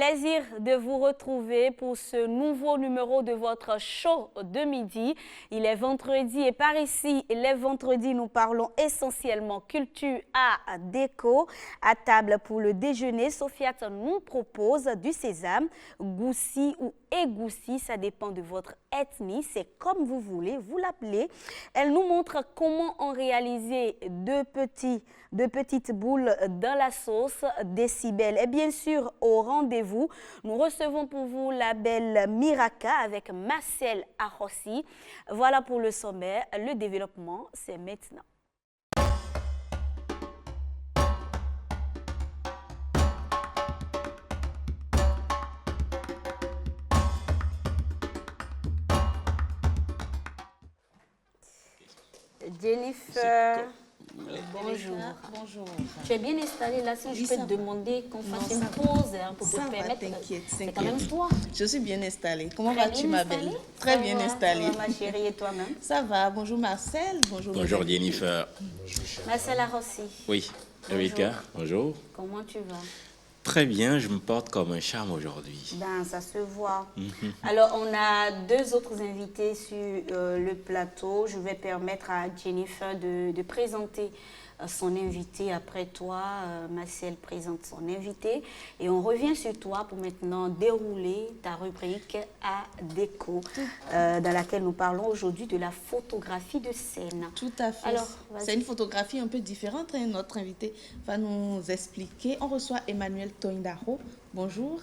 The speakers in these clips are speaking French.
Plaisir de vous retrouver pour ce nouveau numéro de votre show de midi. Il est vendredi et par ici, les vendredis, nous parlons essentiellement culture, art, déco. À table pour le déjeuner, Sofiat nous propose du sésame, goussi ou égoussi, ça dépend de votre ethnie, c'est comme vous voulez, vous l'appelez. Elle nous montre comment en réaliser deux petites boules dans la sauce décibel. Et bien sûr, au rendez-vous, nous recevons pour vous la belle Miraka avec Marcel Arossi. Voilà pour le sommet. Le développement, c'est maintenant. Jennifer, bonjour. Bonjour. Tu es bien installée là, si je peux te demander qu'on fasse une pause pour te permettre. C'est quand même toi. Je suis bien installée. Comment Très vas-tu, bien ma installée? belle? Très bien Ça va, installée. ça va, ma chérie, et toi-même? Ça va. Bonjour Marcel. Bonjour. Bonjour Jennifer. Marcel Arossi. Oui, Erika, bonjour. Comment tu vas? Très bien, je me porte comme un charme aujourd'hui. Ben, ça se voit. Alors, on a deux autres invités sur le plateau. Je vais permettre à Jennifer de présenter son invité. Après toi, Marcel présente son invité. Et on revient sur toi pour maintenant dérouler ta rubrique à déco, dans laquelle nous parlons aujourd'hui de la photographie de scène. Tout à fait. Alors, c'est une photographie un peu différente. Hein. Notre invité va nous expliquer. On reçoit Emmanuel Toindaro. Bonjour.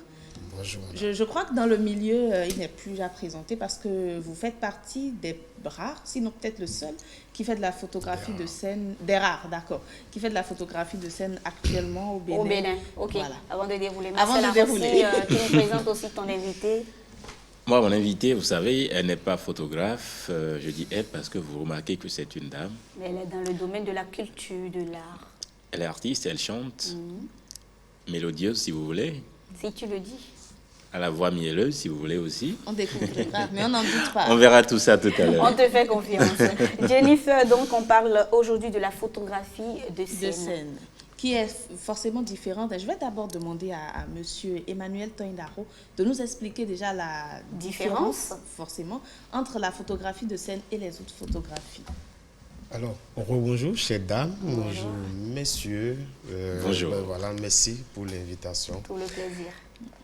Bonjour. Je crois que dans le milieu, il n'est plus à présenter parce que vous faites partie des rares, sinon peut-être le seul, qui fait de la photographie de scène, des rares, d'accord, qui fait de la photographie de scène actuellement au Bénin. Au Bénin, ok. Voilà. Avant de dérouler, Avant Marcel de dérouler. Arossi, tu nous présentes aussi ton invité. Moi, mon invité, vous savez, elle n'est pas photographe. Je dis elle parce que vous remarquez que c'est une dame. Mais elle est dans le domaine de la culture, de l'art. Elle est artiste, elle chante, mélodieuse si vous voulez, Si tu le dis. à la voix mielleuse si vous voulez aussi. On découvrira, mais on n'en doute pas. On verra tout ça tout à On l'heure. te fait confiance. Jennifer, donc on parle aujourd'hui de la photographie de scène. De scène, qui est forcément différente. Je vais d'abord demander à monsieur Emmanuel Toindaro de nous expliquer déjà la différence, forcément, entre la photographie de scène et les autres photographies. Alors, bonjour, chères dames, bonjour, messieurs. Bonjour. Voilà, merci pour l'invitation. Tout le plaisir.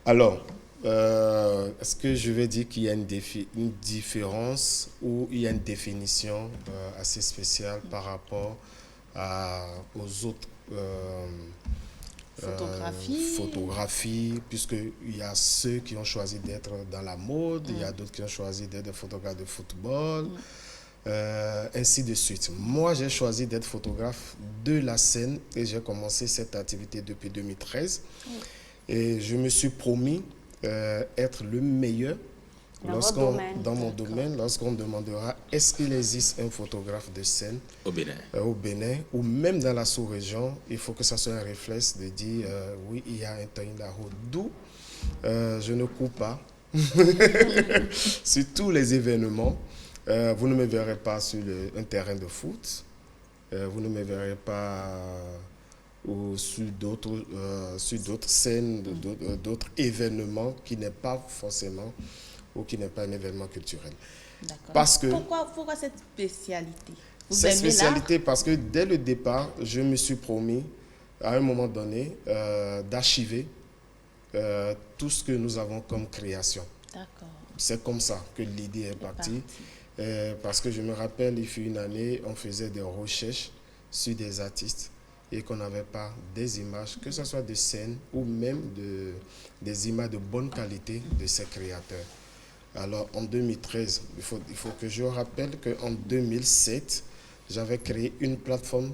Alors, est-ce que je vais dire qu'il y a une différence ou il y a une définition assez spéciale par rapport aux autres photographies, puisqu'il y a ceux qui ont choisi d'être dans la mode, il y a d'autres qui ont choisi d'être des photographes de football, ainsi de suite. Moi, j'ai choisi d'être photographe de la scène et j'ai commencé cette activité depuis 2013. Et je me suis promis être le meilleur dans mon domaine, lorsqu'on demandera est-ce qu'il existe un photographe de scène Au Bénin. Au Bénin, ou même dans la sous-région. Il faut que ça soit un réflexe de dire oui, il y a un Toindaro. D'où je ne cours pas sur tous les événements. Vous ne me verrez pas sur un terrain de foot. Vous ne me verrez pas ou sur d'autres scènes, d'autres événements qui n'est pas forcément ou qui n'est pas un événement culturel. D'accord. Parce que pourquoi cette spécialité? Cette spécialité, parce que dès le départ, je me suis promis à un moment donné d'archiver tout ce que nous avons comme création. D'accord. C'est comme ça que l'idée est partie. Parce que je me rappelle, il fut une année, on faisait des recherches sur des artistes et qu'on n'avait pas des images, que ce soit de scènes ou même des images de bonne qualité de ces créateurs. Alors en 2013, il faut que je rappelle qu'en 2007, j'avais créé une plateforme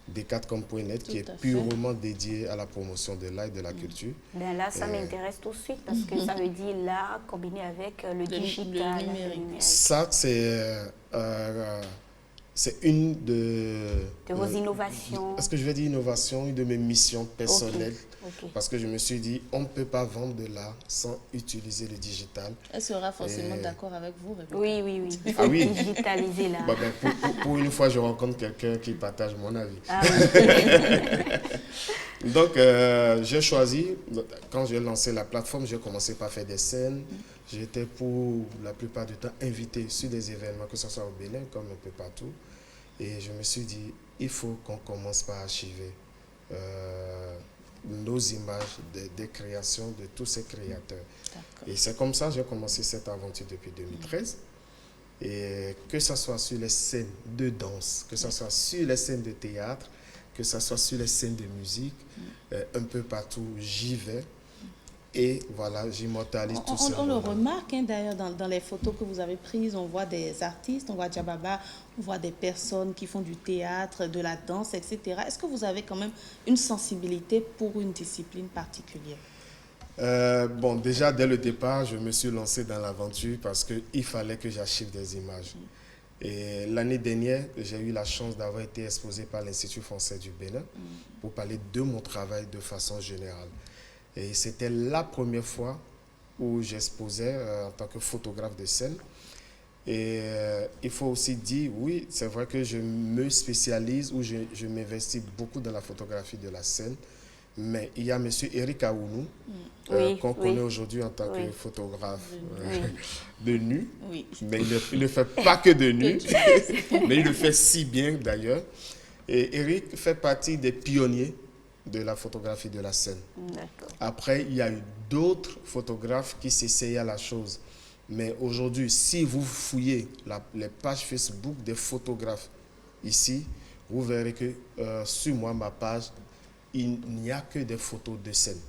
Decathlon.net qui est purement dédiée à la promotion de l'art et de la culture. Ben là, ça m'intéresse tout de suite parce que ça veut dire l'art combiné avec le digital. Le numérique. Ça, c'est une de vos innovations. Est-ce que je vais dire innovation, une de mes missions personnelles. Okay. Parce que je me suis dit, on ne peut pas vendre de l'art sans utiliser le digital. Elle sera forcément d'accord avec vous, Rebecca. Oui. Il faut digitaliser l'art. Pour une fois, je rencontre quelqu'un qui partage mon avis. Ah, oui. Donc, j'ai choisi, quand j'ai lancé la plateforme, j'ai commencé par faire des scènes. J'étais pour la plupart du temps invité sur des événements, que ce soit au Bénin, comme un peu partout. Et je me suis dit, il faut qu'on commence par archiver nos images des créations de tous ces créateurs. Et c'est comme ça que j'ai commencé cette aventure depuis 2013. Et que ce soit sur les scènes de danse, que ce soit sur les scènes de théâtre, que ce soit sur les scènes de musique, un peu partout, j'y vais. Et voilà, j'immortalise tout ça. On le remarque d'ailleurs dans les photos que vous avez prises, on voit des artistes, on voit Djababa, on voit des personnes qui font du théâtre, de la danse, etc. Est-ce que vous avez quand même une sensibilité pour une discipline particulière? Bon, déjà, dès le départ, je me suis lancé dans l'aventure parce qu'il fallait que j'archive des images. Et l'année dernière, j'ai eu la chance d'avoir été exposé par l'Institut français du Bénin pour parler de mon travail de façon générale. Et c'était la première fois où j'exposais en tant que photographe de scène. Et il faut aussi dire, oui, c'est vrai que je me spécialise ou je m'investis beaucoup dans la photographie de la scène. Mais il y a M. Eric Aounou, qu'on connaît aujourd'hui en tant que photographe de nu. Oui. Mais il ne fait pas que de nu, mais il le fait si bien d'ailleurs. Et Eric fait partie des pionniers de la photographie de la scène. Après, il y a eu d'autres photographes qui s'essayaient à la chose. Mais aujourd'hui, si vous fouillez les pages Facebook des photographes ici, vous verrez que sur moi, ma page, il n'y a que des photos de scène.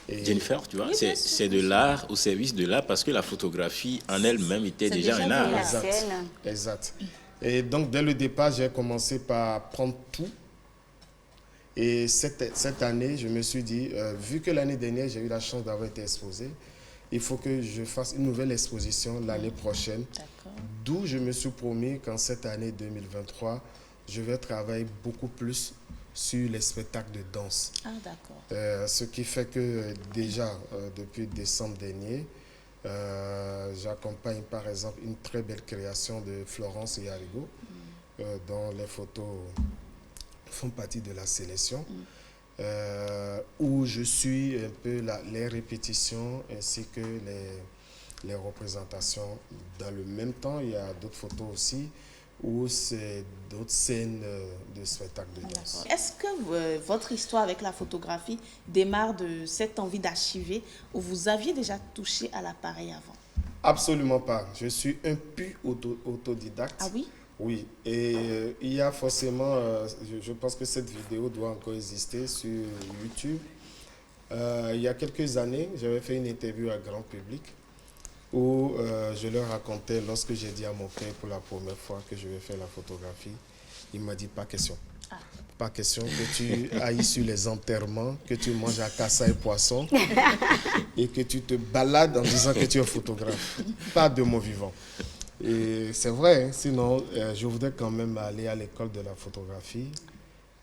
Et Jennifer, tu vois, c'est de l'art au service de l'art parce que la photographie en elle-même était déjà un art. Exact. Et donc, dès le départ, j'ai commencé par prendre tout. Et cette année, je me suis dit, vu que l'année dernière, j'ai eu la chance d'avoir été exposé, il faut que je fasse une nouvelle exposition l'année prochaine. D'où je me suis promis qu'en cette année 2023, je vais travailler beaucoup plus sur les spectacles de danse. Ce qui fait que déjà, depuis décembre dernier, j'accompagne par exemple une très belle création de Florence et Arrigo, dont les photos font partie de la sélection, où je suis un peu les répétitions ainsi que les représentations. Dans le même temps, il y a d'autres photos aussi, ou c'est d'autres scènes de spectacles de danse. Est-ce que votre histoire avec la photographie démarre de cette envie d'archiver ou vous aviez déjà touché à l'appareil avant? Absolument pas. Je suis un pur autodidacte. Ah oui? Oui. Et il y a forcément, je pense que cette vidéo doit encore exister sur YouTube. Il y a quelques années, j'avais fait une interview à grand public où je leur racontais, lorsque j'ai dit à mon père pour la première fois que je vais faire la photographie, il m'a dit pas question. Pas question que tu ailles sur les enterrements, que tu manges à cassa et poisson et que tu te balades en disant que tu es photographe. Pas de mon vivant. Et c'est vrai, sinon je voudrais quand même aller à l'école de la photographie.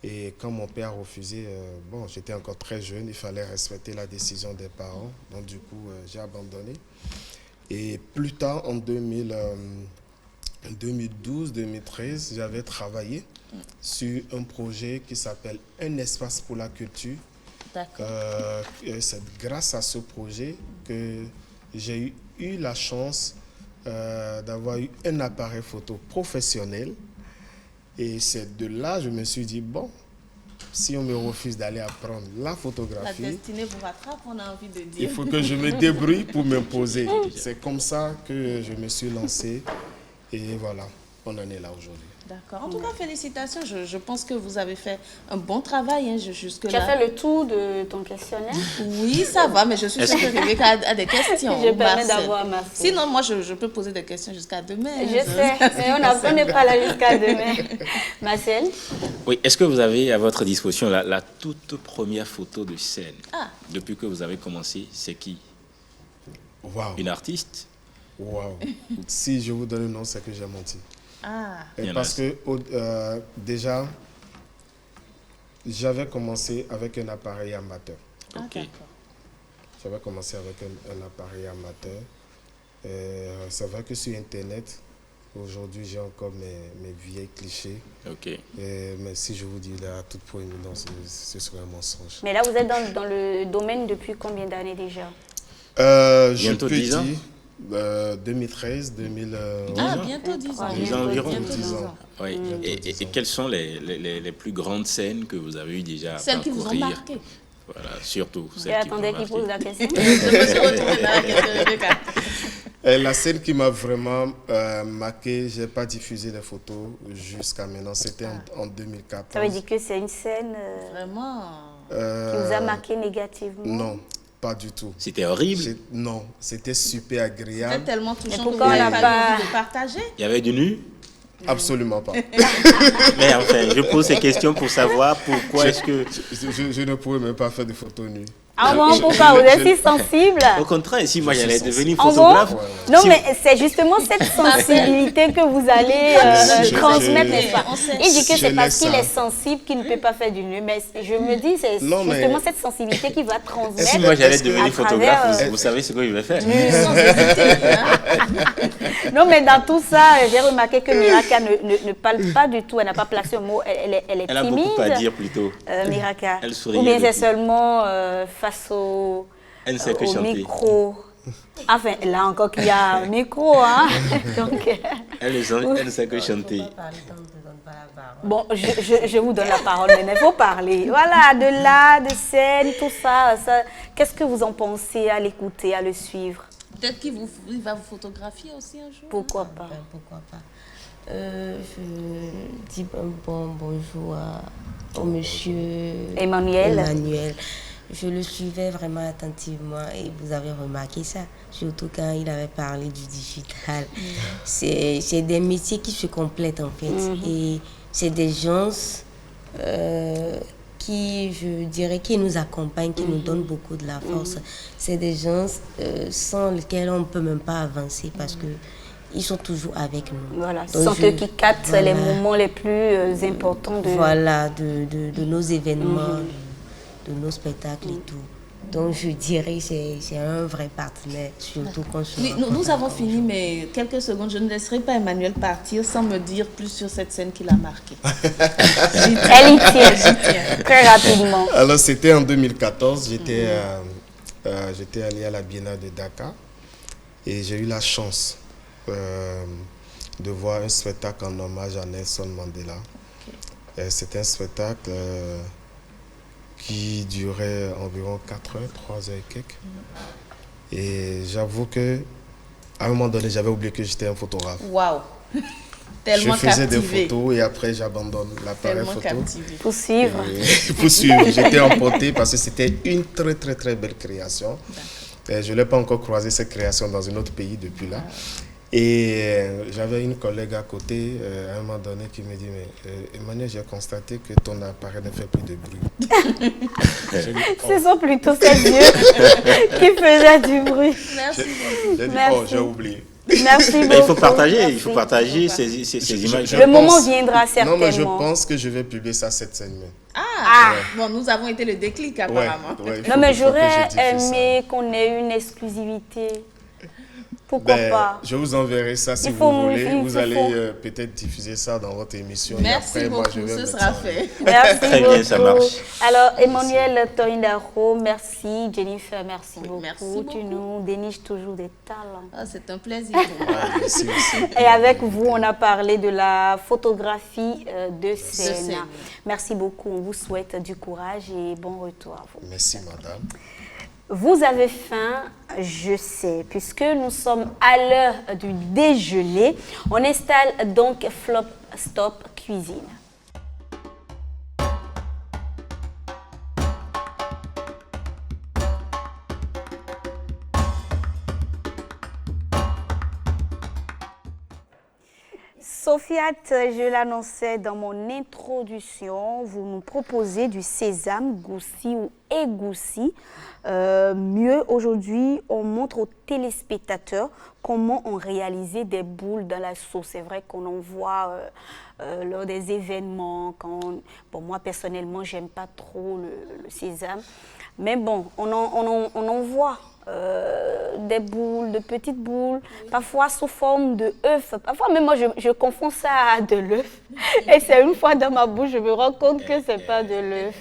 Et quand mon père a refusé, bon, j'étais encore très jeune, il fallait respecter la décision des parents. Donc du coup, j'ai abandonné. Et plus tard, en 2012-2013, j'avais travaillé sur un projet qui s'appelle Un espace pour la culture. C'est grâce à ce projet que j'ai eu la chance d'avoir eu un appareil photo professionnel. Et c'est de là que je me suis dit, bon, si on me refuse d'aller apprendre la photographie, la destinée vous rattrape, on a envie de dire. Il faut que je me débrouille pour m'imposer. C'est comme ça que je me suis lancé. Et voilà, on en est là aujourd'hui. D'accord. En tout cas, félicitations. Je pense que vous avez fait un bon travail jusque-là. Tu as fait le tour de ton questionnaire? Oui, ça va, mais je suis sûre que Rebecca a des questions. Je permets d'avoir ma faute. Sinon, moi, je peux poser des questions jusqu'à demain. Je sais, mais on n'est pas là jusqu'à demain. Marcel? Oui, est-ce que vous avez à votre disposition la toute première photo de scène depuis que vous avez commencé? C'est qui? Wow. Une artiste? Wow. Si je vous donne le nom, c'est que j'ai menti. Parce que déjà, j'avais commencé avec un appareil amateur. J'avais commencé avec un appareil amateur. C'est vrai que sur Internet, Aujourd'hui, j'ai encore mes vieilles clichés. Ok. Mais si je vous dis la toute proéminence, ce serait un mensonge. Mais là, vous êtes dans le domaine depuis combien d'années déjà? Je Bientôt peux 10 ans. dire 2013, 2000. Ah, bientôt 10 ans. 10 ans environ. Bientôt 10 10 ans. ans. Oui. Bientôt Et 10 ans. quelles sont les plus grandes scènes que vous avez eu déjà à Celles qui vous ont parcourir? marqué. Voilà, surtout Et celles qui vous ont attendez qu'il pose marqué. la question. Je me suis retrouvée dans la question de Rebecca. La scène qui m'a vraiment marqué, je n'ai pas diffusé les photos jusqu'à maintenant, c'était en 2014. Ça veut dire que c'est une scène Vraiment. qui vous a marqué négativement? Non, pas du tout. C'était horrible. Non, c'était super C'était agréable. tellement touchant que pourquoi vous on n'avez n'a pas pas- envie de partager. Il y avait du nu. Absolument pas. Mais enfin, je pose ces questions pour savoir pourquoi est-ce que... Je ne pourrais même pas faire de photos nues. Ah bon, pourquoi? Vous êtes si sensible? Au contraire, si moi Je suis j'allais sensible. devenir En bon? photographe... Non, si- mais c'est justement cette sensibilité que vous allez transmettre, n'est-ce pas? on sait. Il dit que c'est Je parce laisse qu'il ça. est sensible qu'il ne peut pas faire du nu. Mais je me dis, c'est Non, mais- justement cette sensibilité qui va transmettre. Si moi j'allais Est-ce que- devenir à travers, photographe, vous savez ce que je vais faire? Sans hésiter. Hein. Non, mais dans tout ça, j'ai remarqué que Miraka ne parle pas du tout. Elle n'a pas placé un mot. Elle est Elle a timide. beaucoup à dire plutôt. Miraka. Elle souriait Ou bien c'est depuis. seulement face au, Elle ne sait que au chanter. micro. Enfin, là encore qu'il y a un micro, hein. Donc, Elle ne sait que chanter. bon, je vous donne la parole, mais il faut parler. Voilà, de là, de scène, tout ça. Qu'est-ce que vous en pensez à l'écouter, à le suivre? Peut-être qu'il va vous photographier aussi un jour. Pourquoi pas? Ben, pourquoi pas. Je dis bonjour au monsieur Emmanuel. Je le suivais vraiment attentivement et vous avez remarqué ça, surtout quand il avait parlé du digital. C'est des métiers qui se complètent en fait. Et c'est des gens qui, je dirais, qui nous accompagnent, qui nous donnent beaucoup de la force. C'est des gens sans lesquels on ne peut même pas avancer parce que ils sont toujours avec nous. Voilà, ce Donc, sont eux qui captent voilà. les moments les plus importants de... Voilà, de nos événements, de nos spectacles et tout. Donc je dirais que c'est un vrai partenaire, surtout quand je Oui, nous avons fini, mais quelques secondes. Je ne laisserai pas Emmanuel partir sans me dire plus sur cette scène qui l'a marqué. Elle y tient, très rapidement. Alors c'était en 2014, j'étais allé à la Biennale de Dakar et j'ai eu la chance de voir un spectacle en hommage à Nelson Mandela. C'était un spectacle qui durait environ 4 heures, 3 heures et quelques. Et j'avoue que à un moment donné, j'avais oublié que j'étais un photographe. Waouh! Tellement Je faisais des captivé. photos et après j'abandonne l'appareil Tellement photo. captivé. Pour suivre. Et pour suivre, j'étais emporté parce que c'était une très très très belle création. Et je n'ai pas encore croisé cette création dans un autre pays depuis là. Et j'avais une collègue à côté, à un moment donné, qui me dit, mais Emmanuel, j'ai constaté que ton appareil ne fait plus de bruit. J'ai dit, oh. Ce sont plutôt ses yeux qui faisaient du bruit. Merci. J'ai dit, Merci. oh, j'ai oublié. Merci beaucoup. Mais il faut partager, Merci. il faut partager ces images. Le moment viendra certainement. Non, mais je pense que je vais publier ça cette semaine. Ah, bon, nous avons été le déclic Ouais, apparemment. ouais, il Non, faut- mais il faut que j'aurais je diffuse ça. aimé qu'on ait une exclusivité. Pourquoi Ben, pas? je vous enverrai ça si Il faut- vous voulez. il Vous faut- allez peut-être diffuser ça dans votre émission. et Merci après, moi, beaucoup, je vais ce mettre sera ça en fait. Merci Très beaucoup. bien, ça marche. Alors, Emmanuel Toindaro, merci. Jennifer, merci Oui, beaucoup. merci Tu beaucoup. nous déniches toujours des talents. Ah, c'est un plaisir pour moi. Ouais, merci aussi. Et avec vous, on a parlé de la photographie de scène. scène. Merci beaucoup. On vous souhaite du courage et bon retour à vous. Merci, madame. Vous avez faim, je sais, puisque nous sommes à l'heure du déjeuner. On installe donc Flop Stop Cuisine. Sofiat, je l'annonçais dans mon introduction, vous nous proposez du sésame, goussi ou égoussi. Mieux, aujourd'hui, on montre aux téléspectateurs comment on réalisait des boules dans la sauce. C'est vrai qu'on en voit lors des événements. Bon, moi, personnellement, j'aime pas trop le sésame. Mais bon, on en voit des boules, de petites boules, parfois sous forme de œuf. Parfois même moi je confonds ça à de l'œuf. Et c'est une fois dans ma bouche, je me rends compte que c'est pas de l'œuf.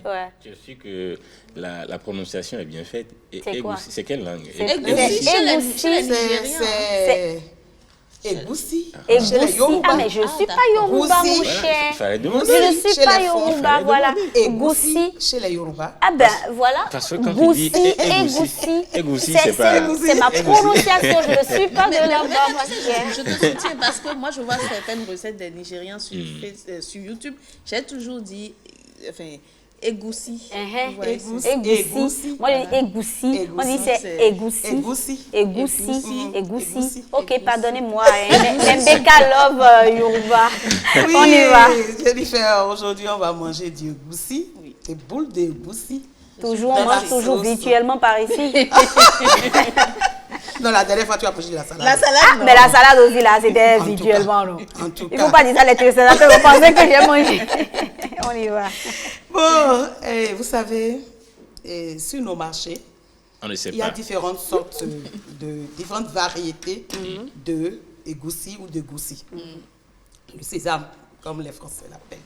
Ouais. Je suis que la prononciation est bien faite. C'est quoi? C'est quelle langue? Egusi. C'est Egusi. Egusi. Ah, mais je ne suis pas Yoruba, mon Goussi. cher. Il fallait demander. Je ne suis Chez pas les femmes, Yoruba, fallait voilà. Egusi Goussi. chez les Yoruba. Ah ben voilà. Parce que quand tu Goussi dis et Egusi, Goussi, Egusi, c'est pas... c'est ma prononciation. Je ne suis pas de là-bas, Mais ma chère. je te soutiens parce que moi, je vois certaines recettes des Nigériens sur YouTube. J'ai toujours dit, enfin, Egusi. Ouais, Egusi. Moi, je dis Egusi. On dit c'est Egusi. Egusi. Egusi. Egusi. Egusi. Ok, pardonnez-moi. Mbeka love Yoruba. Oui, On y va. Jennifer, aujourd'hui, on va manger du Egusi, des boules de Egusi. Toujours, on mange toujours virtuellement par ici. Non, la dernière fois, tu as mangé de la salade. La salade, Ah, non. mais la salade aussi, là, c'était En tout virtuellement, non. En tout Il ne cas. faut pas dire ça, les téléspectateurs vont penser que j'ai mangé. On y va. Bon, vous savez, sur nos marchés, On ne sait il y a pas. différentes sortes différentes variétés de Egusi ou de Goussi. Le sésame, comme les Français l'appellent.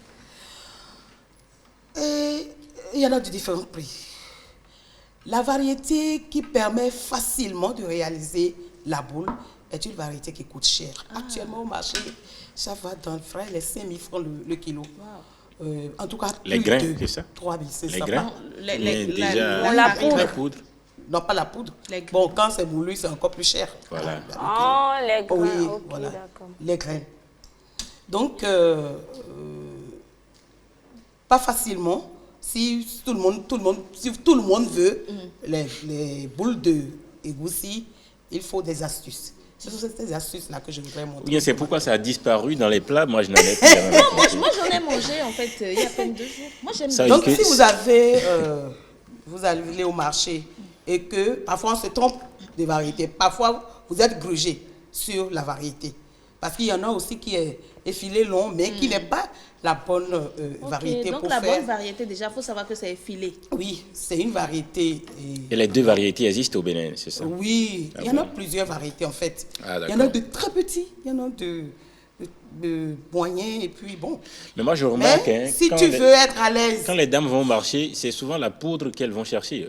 Et il y en a de différents prix. La variété qui permet facilement de réaliser la boule est une variété qui coûte cher. Actuellement au marché, ça va dans le frais les 5 000 francs le kilo. En tout cas, Les plus grains, de c'est ça? 3 000, c'est Les ça. grains? Les- Mais les- déjà, la- la la poudre. poudre. Non, pas la poudre. Les grains. Bon, quand c'est moulu, c'est encore plus cher. Voilà. Oh, les grains. Oui, Ok, voilà. d'accord. Les graines. Donc, pas facilement. Si tout le monde veut les boules de Egusi, il faut des astuces. Ce sont ces astuces-là que je voudrais montrer. Ou bien c'est pourquoi ça a disparu dans les plats. Moi, je n'en ai plus. jamais compris. Moi, j'en ai mangé, en fait, il y a à peine 2 jours. Moi, j'aime Ça, bien. Donc, que- si vous allez au marché et que parfois on se trompe de variété, parfois vous êtes grugé sur la variété. Parce qu'il y en a aussi qui est effilé long, mais qui n'est pas la bonne Ok, variété donc pour la faire. bonne variété, déjà, il faut savoir que c'est effilé. Oui, c'est une variété. Et les deux variétés existent au Bénin, c'est ça? Oui, Ah il y en a bon? plusieurs variétés en fait. Ah, il y en a d'accord. de très petits, il y en a de moyens et puis bon. Mais moi, je remarque, Mais hein, si quand tu les- veux être à l'aise, Quand les dames vont au marché, c'est souvent la poudre qu'elles vont chercher.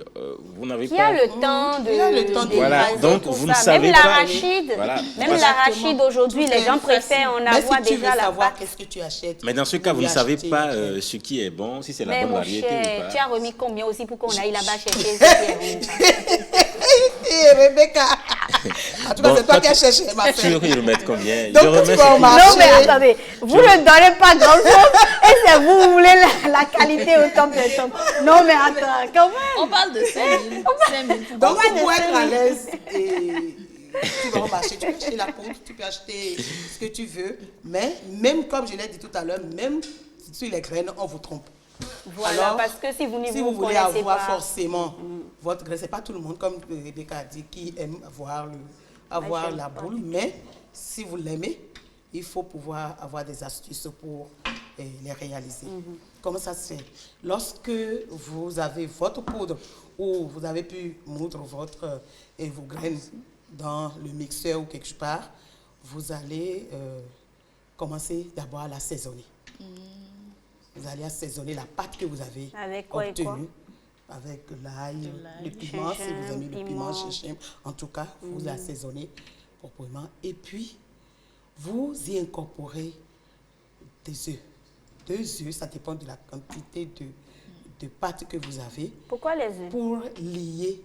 Vous n'avez Qui pas... a le temps de. Il a le temps de- Voilà, d'écraser donc tout vous ça. ne savez même pas. l'arachide, Voilà. même Voilà. l'arachide aujourd'hui, Tout les est gens facile. préfèrent en Mais avoir si tu déjà veux la savoir pâte. qu'est-ce que tu achètes. Mais dans ce cas, vous lui ne savez acheter, pas ce qui est bon, si c'est la Mais bonne mon variété ou cher, pas. tu as remis combien aussi pour qu'on aille là-bas chercher ce Et Rebecca, en tout cas, Bon, c'est toi toi, qui as cherché ma Tu fille. veux que je remette combien? Donc, Je tu remets vas au ce marché. Non, mais attendez, vous ne donnez pas grand-chose et c'est vous, vous voulez la qualité au top des top. Non, mais attends, quand même. On parle de 5 000. 5 000. Donc, va pour de être à celui- l'aise, tu vas au marché, tu peux acheter la poudre, tu peux acheter ce que tu veux, mais même comme je l'ai dit tout à l'heure, même sur les graines, on vous trompe. Voilà, Alors, parce que si vous ne Si vous vous voulez connaissez avoir pas, forcément votre graine, c'est pas tout le monde, comme Rebecca a dit, qui aime avoir j'aime la pas. boule, mais si vous l'aimez, il faut pouvoir avoir des astuces pour les réaliser. Comment ça se fait? Lorsque vous avez votre poudre ou vous avez pu moudre vos graines dans le mixeur ou quelque part, vous allez commencer d'abord à l'assaisonner. Vous allez assaisonner la pâte que vous avez Avec quoi et quoi? obtenue. Avec l'ail, le piment, si vous aimez le piment, gingembre. En tout cas, vous l'assaisonnez proprement. Et puis, vous y incorporez des œufs. 2 œufs, ça dépend de la quantité de pâte que vous avez, pourquoi les œufs? pour lier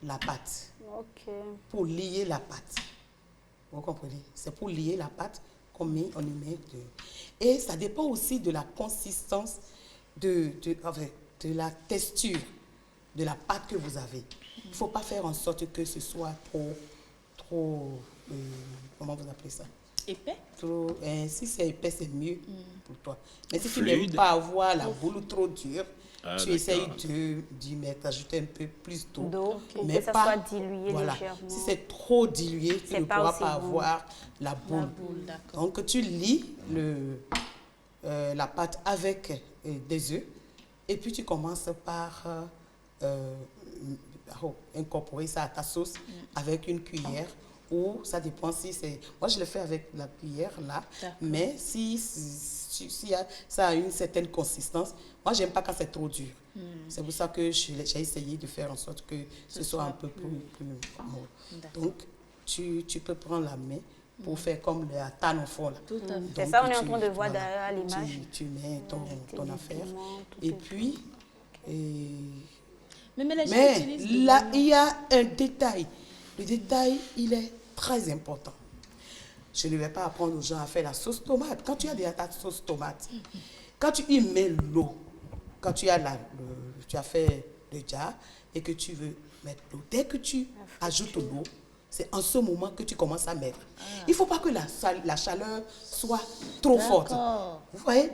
la pâte. Ok. Pour lier la pâte. Vous comprenez? C'est pour lier la pâte qu'on met, on y met de... Et ça dépend aussi de la consistance, de la texture de la pâte que vous avez. Il ne faut pas faire en sorte que ce soit trop comment vous appelez ça? Épais. Si c'est épais, c'est mieux pour toi. Mais si tu Fluide. n'aimes pas avoir la boule trop dure, Ah, tu d'accord. essayes d'y mettre, ajouter un peu plus d'eau. D'eau, pour Mais que ça pas- soit dilué voilà. légèrement. Si c'est trop dilué, tu C'est ne pas pourras aussi pas bon. avoir la boule. D'accord. Donc tu lis la pâte avec des œufs et puis tu commences par incorporer ça à ta sauce avec une cuillère. Ou ça dépend si c'est... Moi, je le fais avec la cuillère, là. Mais si ça a une certaine consistance, moi, j'aime pas quand c'est trop dur. C'est pour ça que j'ai essayé de faire en sorte que ce soit un peu plus molle. Donc, tu peux prendre la main pour faire comme la tanne au fond, là. Tout à fait. C'est ça, on est en train de voir derrière à l'image. Tu mets ton affaire. Et puis... Mais là, il y a un détail. Le détail, il est très important. Je ne vais pas apprendre aux gens à faire la sauce tomate. Quand tu as déjà ta sauce tomate, quand tu y mets l'eau, quand tu as fait le jar et que tu veux mettre l'eau, dès que tu ajoutes l'eau, c'est en ce moment que tu commences à mettre. Il ne faut pas que la chaleur soit trop forte. Vous voyez,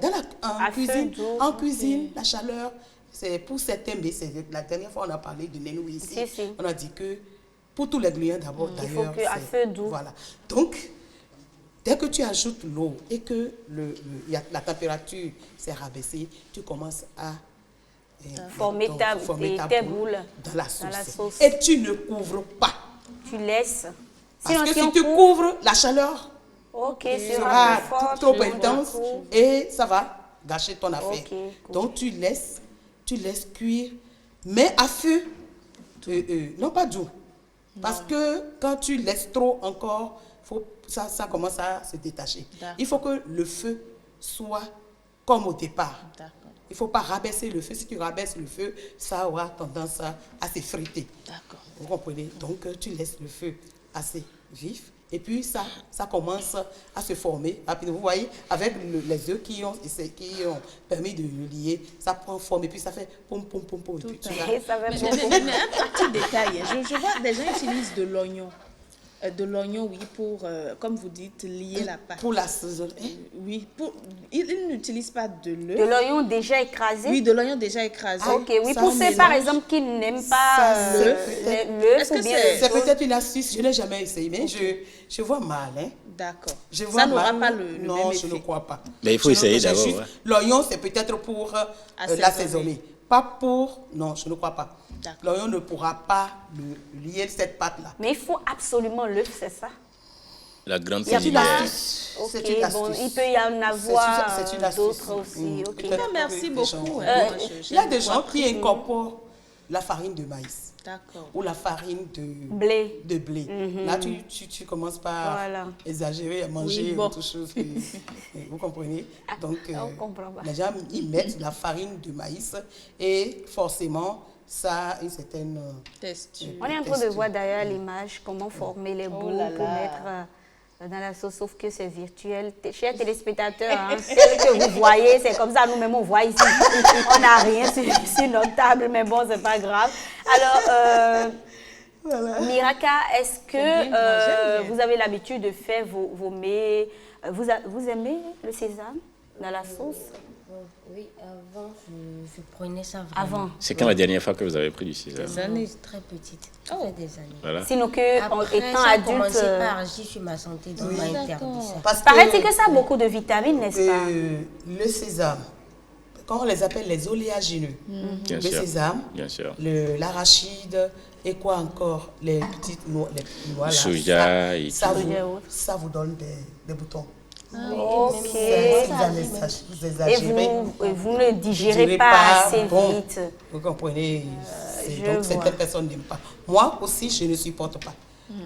en cuisine, la chaleur, c'est pour certains, mais la dernière fois on a parlé de Nénou ici, on a dit que pour tous les gluants d'abord, d'ailleurs, il faut à feu doux. Voilà. Donc, dès que tu ajoutes l'eau et que la température s'est rabaissée, tu commences à former tes boules dans la sauce. Et tu ne couvres pas. Tu laisses. Parce que si tu couvres, la chaleur sera trop intense et ça va gâcher ton affaire. Donc, tu laisses cuire, mais à feu, non pas doux. Parce que quand tu laisses trop encore, ça commence à se détacher. Il faut que le feu soit comme au départ. Il ne faut pas rabaisser le feu. Si tu rabaisses le feu, ça aura tendance à s'effriter. Vous comprenez? Donc, tu laisses le feu assez vif. Et puis, ça commence à se former. Vous voyez, avec les œufs qui ont permis de le lier, ça prend forme et puis ça fait pom, pom, pom, pom. Mais un petit détail, je vois des gens utilisent de l'oignon. De l'oignon, oui, pour, comme vous dites, lier la pâte. Pour l'assaisonner. Oui, ils n'utilisent pas de l'œuf. De l'oignon déjà écrasé? Oui, de l'oignon déjà écrasé. Ok, oui, pour ceux, par exemple, qui n'aiment pas l'œuf. C'est peut-être une astuce, je ne l'ai jamais essayé, mais je vois mal. Hein. D'accord. Ça n'aura pas le même effet. Non, je ne crois pas. Mais il faut essayer d'abord. L'oignon, c'est peut-être pour l'assaisonner. Pas pour... Non, je ne crois pas. L'oignon ne pourra pas lier cette pâte-là. Mais il faut absolument l'œuf, c'est ça? La grande cuisinière. C'est une astuce. Bon, il peut y en avoir d'autres aussi. Merci beaucoup. Il y a des gens qui incorporent la farine de maïs. Ou la farine de blé. Là, tu commences par exagérer à manger autre chose. Vous comprenez? Donc, les gens y mettent la farine de maïs et forcément, ça a une certaine texture. On est en train de voir d'ailleurs l'image, comment former les boules pour mettre dans la sauce, sauf que c'est virtuel. Chers téléspectateurs, celle que vous voyez, c'est comme ça, nous-mêmes on voit ici. On n'a rien sur notre table, mais bon, c'est pas grave. Alors, Miraka, est-ce que vous avez l'habitude de faire vos mets? Vous aimez le sésame dans la sauce? Oui, avant, je prenais ça vraiment. Avant. C'est quand la dernière fois que vous avez pris du sésame? Des années. Très petite. Ça fait des années. Voilà. Sinon que, après, étant ça a adulte... commencé par agir sur ma santé, donc on m'a interdit ça. Paraît-il que ça a beaucoup de vitamines, n'est-ce pas? Le sésame, quand on les appelle les oléagineux, le sésame, l'arachide et quoi encore, les petites noix, là, soja ça vous donne des boutons. Ok. Et vous ne digérez pas assez vite. Vous comprenez? Donc certaines personnes n'aiment pas. Moi aussi, je ne supporte pas.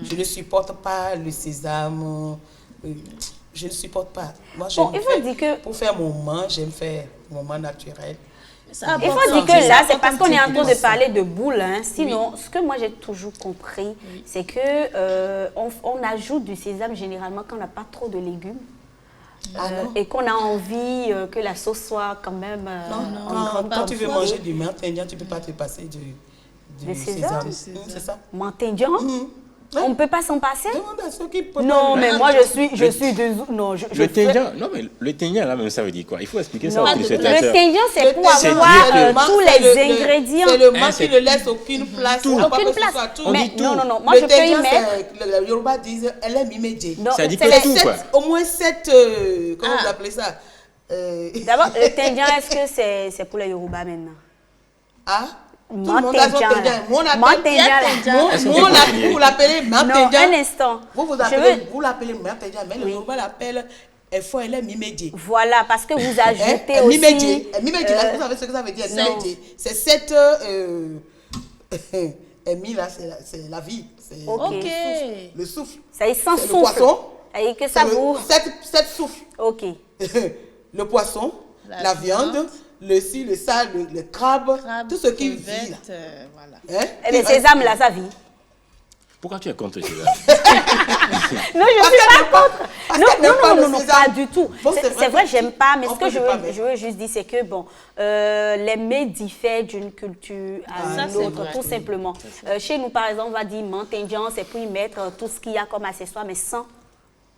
Je ne supporte pas le sésame. Je ne supporte pas. Moi, pour faire mon main, j'aime faire mon main naturel. Il faut dire que là, c'est parce qu'on est en train de parler de boules. Hein. Sinon, ce que moi j'ai toujours compris, c'est que on ajoute du sésame généralement quand on n'a pas trop de légumes. Et qu'on a envie que la sauce soit quand même quand tu veux manger du menthe indien, tu ne peux pas te passer du sésame. C'est ça. Menthe indien? On ne peut pas s'en passer? Demande à ceux qui peuvent. Non, mais moi je suis de... Non, le tendien, non mais le tendien là même ça veut dire quoi? Il faut expliquer ça aux téléspectateurs. Le tendien c'est pour avoir tous les ingrédients. C'est le menthe qui ne laisse aucune place. Aucune place. Mais non, moi je peux y mettre... Les Yoruba disent elle est mimédiée. Ça dit que tout quoi. Au moins 7, comment vous appelez ça? D'abord, le tendien, est-ce que c'est pour les Yoruba maintenant? Tout le monde a son Tendjan. Moi, on vous l'appelez Non, Tendjan. un instant. Vous l'appelez Tendjan, mais le Yoruba l'appelle FOL Mimedje. Voilà, parce que vous ajoutez Mimedje. aussi... Mimedje, vous savez ce que ça veut dire? Mimedje. C'est cette... Emi, là, c'est la vie. C'est Ok. le souffle. Ça y est, sans C'est le souffle. poisson. Et que ça vous... Cette souffle. Ok. Le poisson, la viande, le ci, le ça, le crabe, tout ce qui vit. Là. Voilà. Hein? Eh bien, ces âmes-là, ça vit. Pourquoi tu es contre ces âmes? Non, je ne suis pas contre. Non, Sésame. pas du tout. Bon, C'est vrai, j'aime pas, mais On ce que peut je pas mettre. veux juste dire, c'est que, bon, les mets diffèrent d'une culture à une autre, tout simplement. Chez nous, par exemple, on va dire Mantindjan, c'est pour y mettre tout ce qu'il y a comme accessoire, mais sans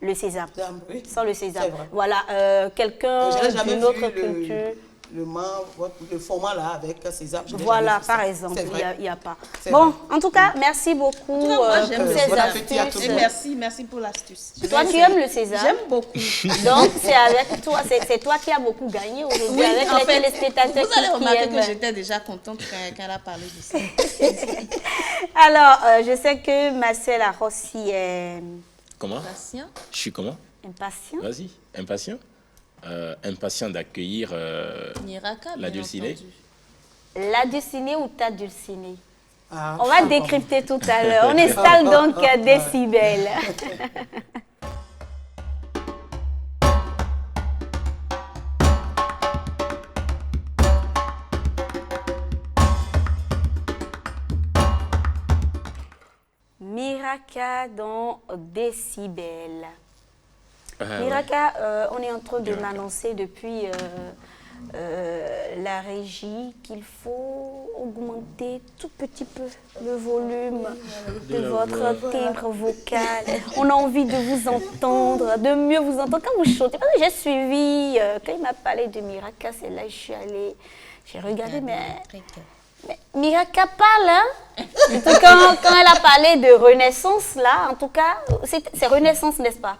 le sésame. Oui. Sans le sésame. C'est vrai. Voilà, quelqu'un Je n'ai jamais d'une autre vu culture. le format là avec sésame. je n'ai Voilà, jamais vu ça. par exemple, C'est vrai. il n'y a pas. C'est Bon, vrai. en tout cas, merci beaucoup tout cas, moi, j'aime pour le ces bon appétit à tout astuces. le monde. Merci pour l'astuce. Toi, tu aimes le sésame? J'aime beaucoup. Donc, c'est avec toi, c'est toi qui as beaucoup gagné aujourd'hui, Oui, avec en les fait, téléspectateurs vous allez qui remarquer aiment. que j'étais déjà contente quand elle a parlé de ça. Alors, je sais que Marcel Arossi est Comment? Patient. Je suis comment? impatient. Vas-y, impatient. Impatient d'accueillir Miraka, la bien dulcinée. entendu. La dulcinée ou ta dulcinée? Ah, On va décrypter tout à l'heure. On installe donc Décibel. Miraka dans Décibel. Miraka, on est en train de Miraka. m'annoncer depuis la régie qu'il faut augmenter tout petit peu le volume de votre timbre vocal. On a envie de vous entendre, de mieux vous entendre quand vous chantez. Parce que j'ai suivi, quand il m'a parlé de Miraka, c'est là que je suis allée, j'ai regardé, mais Miraka parle, hein? En tout cas, quand elle a parlé de Renaissance, là, en tout cas, c'est Renaissance, n'est-ce pas?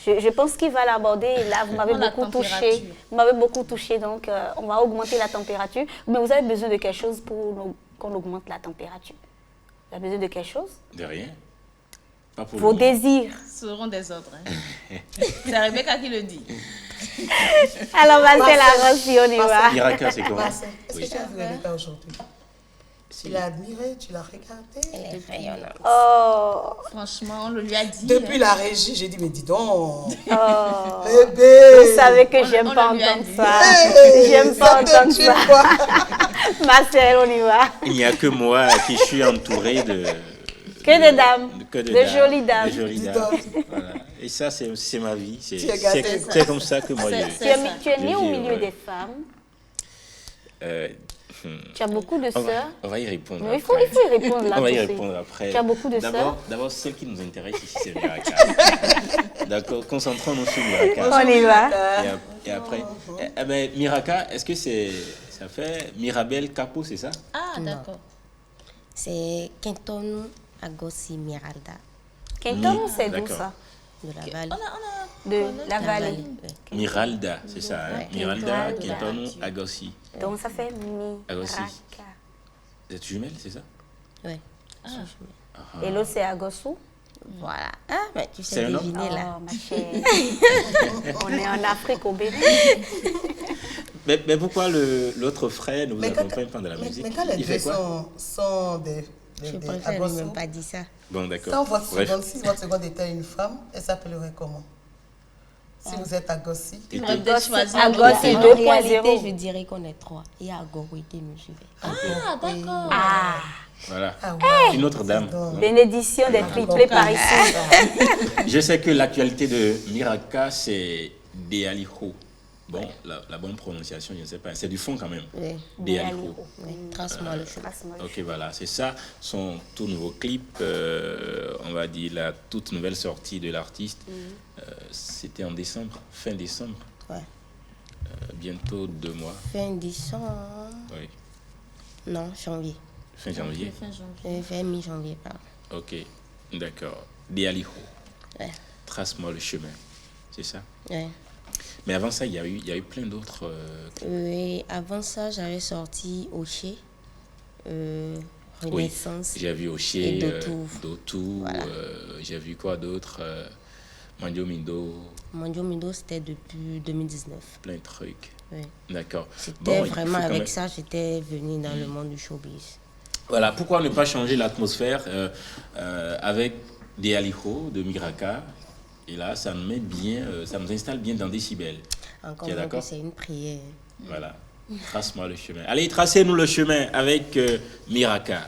Je pense qu'il va l'aborder. Et là, vous m'avez La beaucoup touché. température. Vous m'avez beaucoup touché, donc on va augmenter la température. Mais vous avez besoin de quelque chose pour qu'on augmente la température. Vous avez besoin de quelque chose? De rien. Pas pour Vos le moment. désirs. Ce seront des ordres. Hein. C'est Rebecca qui le dit. Alors, Marcel Arossi, on y va. Miraka, c'est comment? Marcel, est-ce Oui. que tu as vu Rebecca aujourd'hui? Tu l'as admirée, tu l'as regardée. Elle est rayonnante. Oh, Franchement, on le lui a dit. Depuis hein. la régie, j'ai dit, mais dis donc. oh. Bébé. Vous savez que j'aime On pas lui a entendre dit. ça. Hey, J'aime pas ça te entendre tue, ça. quoi. Marcel, on y va. Il n'y a que moi qui suis entouré de... Que de dames. Que De jolies dames. De jolies Dis dames. donc. Voilà. Et ça, c'est ma vie. C'est Tu es gâté, c'est- quoi. c'est comme ça que moi, Tu es né au vis, milieu ouais. des femmes. euh, Tu as beaucoup de sœurs. on va y répondre Mais il après. faut y répondre là. On va y tout de suite. répondre après. Tu as beaucoup de sœurs. D'abord, celle qui nous intéresse ici, c'est Miraka. D'accord, concentrons-nous sur Miraka. On y va. Et après, eh ben, Miraka, est-ce que ça fait Mirabel Capo, c'est ça? Ah, d'accord. C'est Quintonu Agossi Miralda Quinton, c'est d'où D'accord. ça? de la Vallée. De la vallée. Ouais. Miralda, c'est ça. Hein? Ouais. Miralda, Quintona. Quintonu, Agossi. Donc ça fait Agossi. Miraka. Vous êtes jumelles, c'est ça? Ouais. Et l'autre, c'est Agosu. Voilà. Ah, mais tu C'est sais un homme? deviner là. Oh, ma chérie. On est en Afrique, au Bénin. Mais pourquoi l'autre frère ne vous Mais quand- accompagne pas dans la musique? Mais quand les Il deux fait quoi? sont des Je des préfère Agossos, lui même pas dire ça. Bon, d'accord. quand votre Bref. seconde, si votre seconde était une femme, elle s'appellerait comment? Si vous êtes Agossi. Et On toi? va peut-être choisir. Agossi, un c'est autre. deux. En réalité, 2.0. je dirais qu'on est trois. Il y a Agorou qui nous suivait. Ah, d'accord. Ah, Voilà. Ah ouais. Une autre dame. Donc, bénédiction des triplés par ici. Je sais que l'actualité de Miraka, c'est Dealiho. Bon, la bonne prononciation, je ne sais pas. C'est du fond quand même. Oui. Dealiho. Oui. Trace-moi le chemin. Ok, voilà, c'est ça. Son tout nouveau clip, on va dire la toute nouvelle sortie de l'artiste, c'était en décembre, fin décembre, Ouais. bientôt 2 mois, Fin décembre. oui, Non, janvier. fin janvier. Fin janvier. Fin mi-janvier, pardon. Ok, d'accord. Dealiho, Ouais. trace-moi le chemin, c'est ça. Ouais. Mais avant ça, il y a eu plein d'autres. Oui, avant ça, j'avais sorti Oché. Renaissance. J'ai vu Oshé, Et Dotou, Voilà. j'ai vu quoi d'autre Mandio Mindo, Mandio Mindo, c'était depuis 2019. plein de trucs. Oui. D'accord. C'était Bon, il vraiment faut quand avec même- ça, j'étais venue dans le monde du showbiz. Voilà, pourquoi ne pas changer l'atmosphère avec des Alijo de Miraka. Et là, ça nous met bien, ça nous installe bien dans Décibel. Encore Tu es moins que d'accord? c'est une prière. Voilà. Trace-moi le chemin. Allez, tracez-nous le chemin avec Miraka.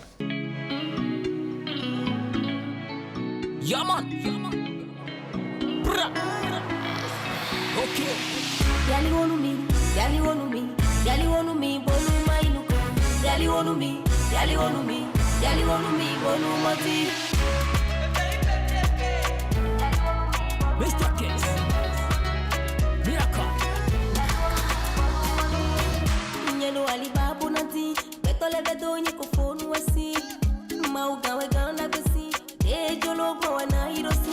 Yaman. Bra. Ok. Yali wonu mi, yali wonu mi, yali wonu mi, bolu mainuko. Yali wonu mi, yali wonu mi, yali wonu mi, bolu mati. Mr. Kiss. Miracle. Nyelo ali babu nati, beto le bedo nyiko fonu wasi. Mauga we ganda besi, e jolo go wana hirosi.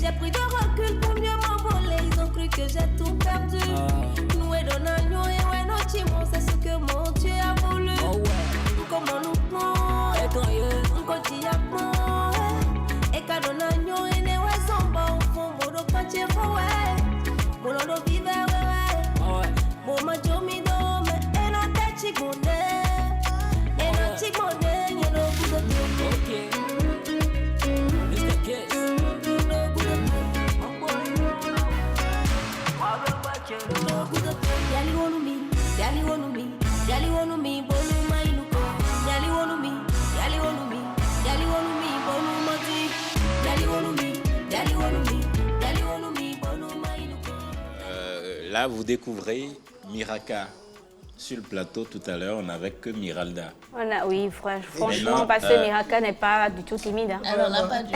J'ai pris de recul pour mieux m'envoler. Ils ont cru que j'ai tout perdu. Nous et Donagno et ouais, nos chimons, c'est ce que mon Dieu a voulu. Comment nous prend, quand il y a bon. Et qu'à Donagno et ne ouais, son bon, fond, bon, donc quand il faut, ouais. Bon, l'on vive, ouais. Bon, ma jomido, mais et non, t'es chigone. Et non, chigone, et non, vous êtes Mr. Kiss. Yali wonu mi, yali wonu mi, yali wonu mi, bolu mainuko. Yali wonu mi, yali wonu mi, yali wonu mi, bolu mati. Yali wonu mi, yali wonu mi, yali wonu mi, bolu mainuko. Là, vous découvrez Miraka. Sur le plateau, tout à l'heure, on n'avait que Miralda. Oui, franchement, maintenant, parce que Miraka n'est pas du tout timide. Hein. Alors là, pas du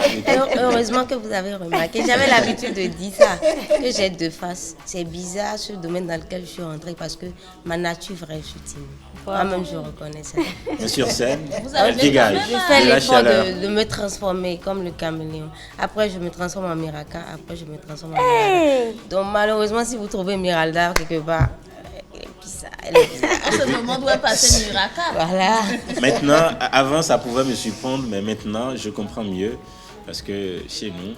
Heureusement que vous avez remarqué. J'avais l'habitude de dire ça, que j'ai deux faces. C'est bizarre ce domaine dans lequel je suis rentrée parce que ma nature vraie, je suis timide. Moi-même, je reconnais ça. Mais sur scène, avez elle dégage. Je fais de la l'effort chaleur. de me transformer comme le caméléon. Après, je me transforme en Miraka. Après, je me transforme en Miralda. Donc, malheureusement, si vous trouvez Miralda quelque part, elle est bizarre. Elle est bizarre. En ce moment, doit passer Miraka. Voilà. Maintenant, avant, ça pouvait me surprendre, mais maintenant, je comprends mieux. Parce que chez nous,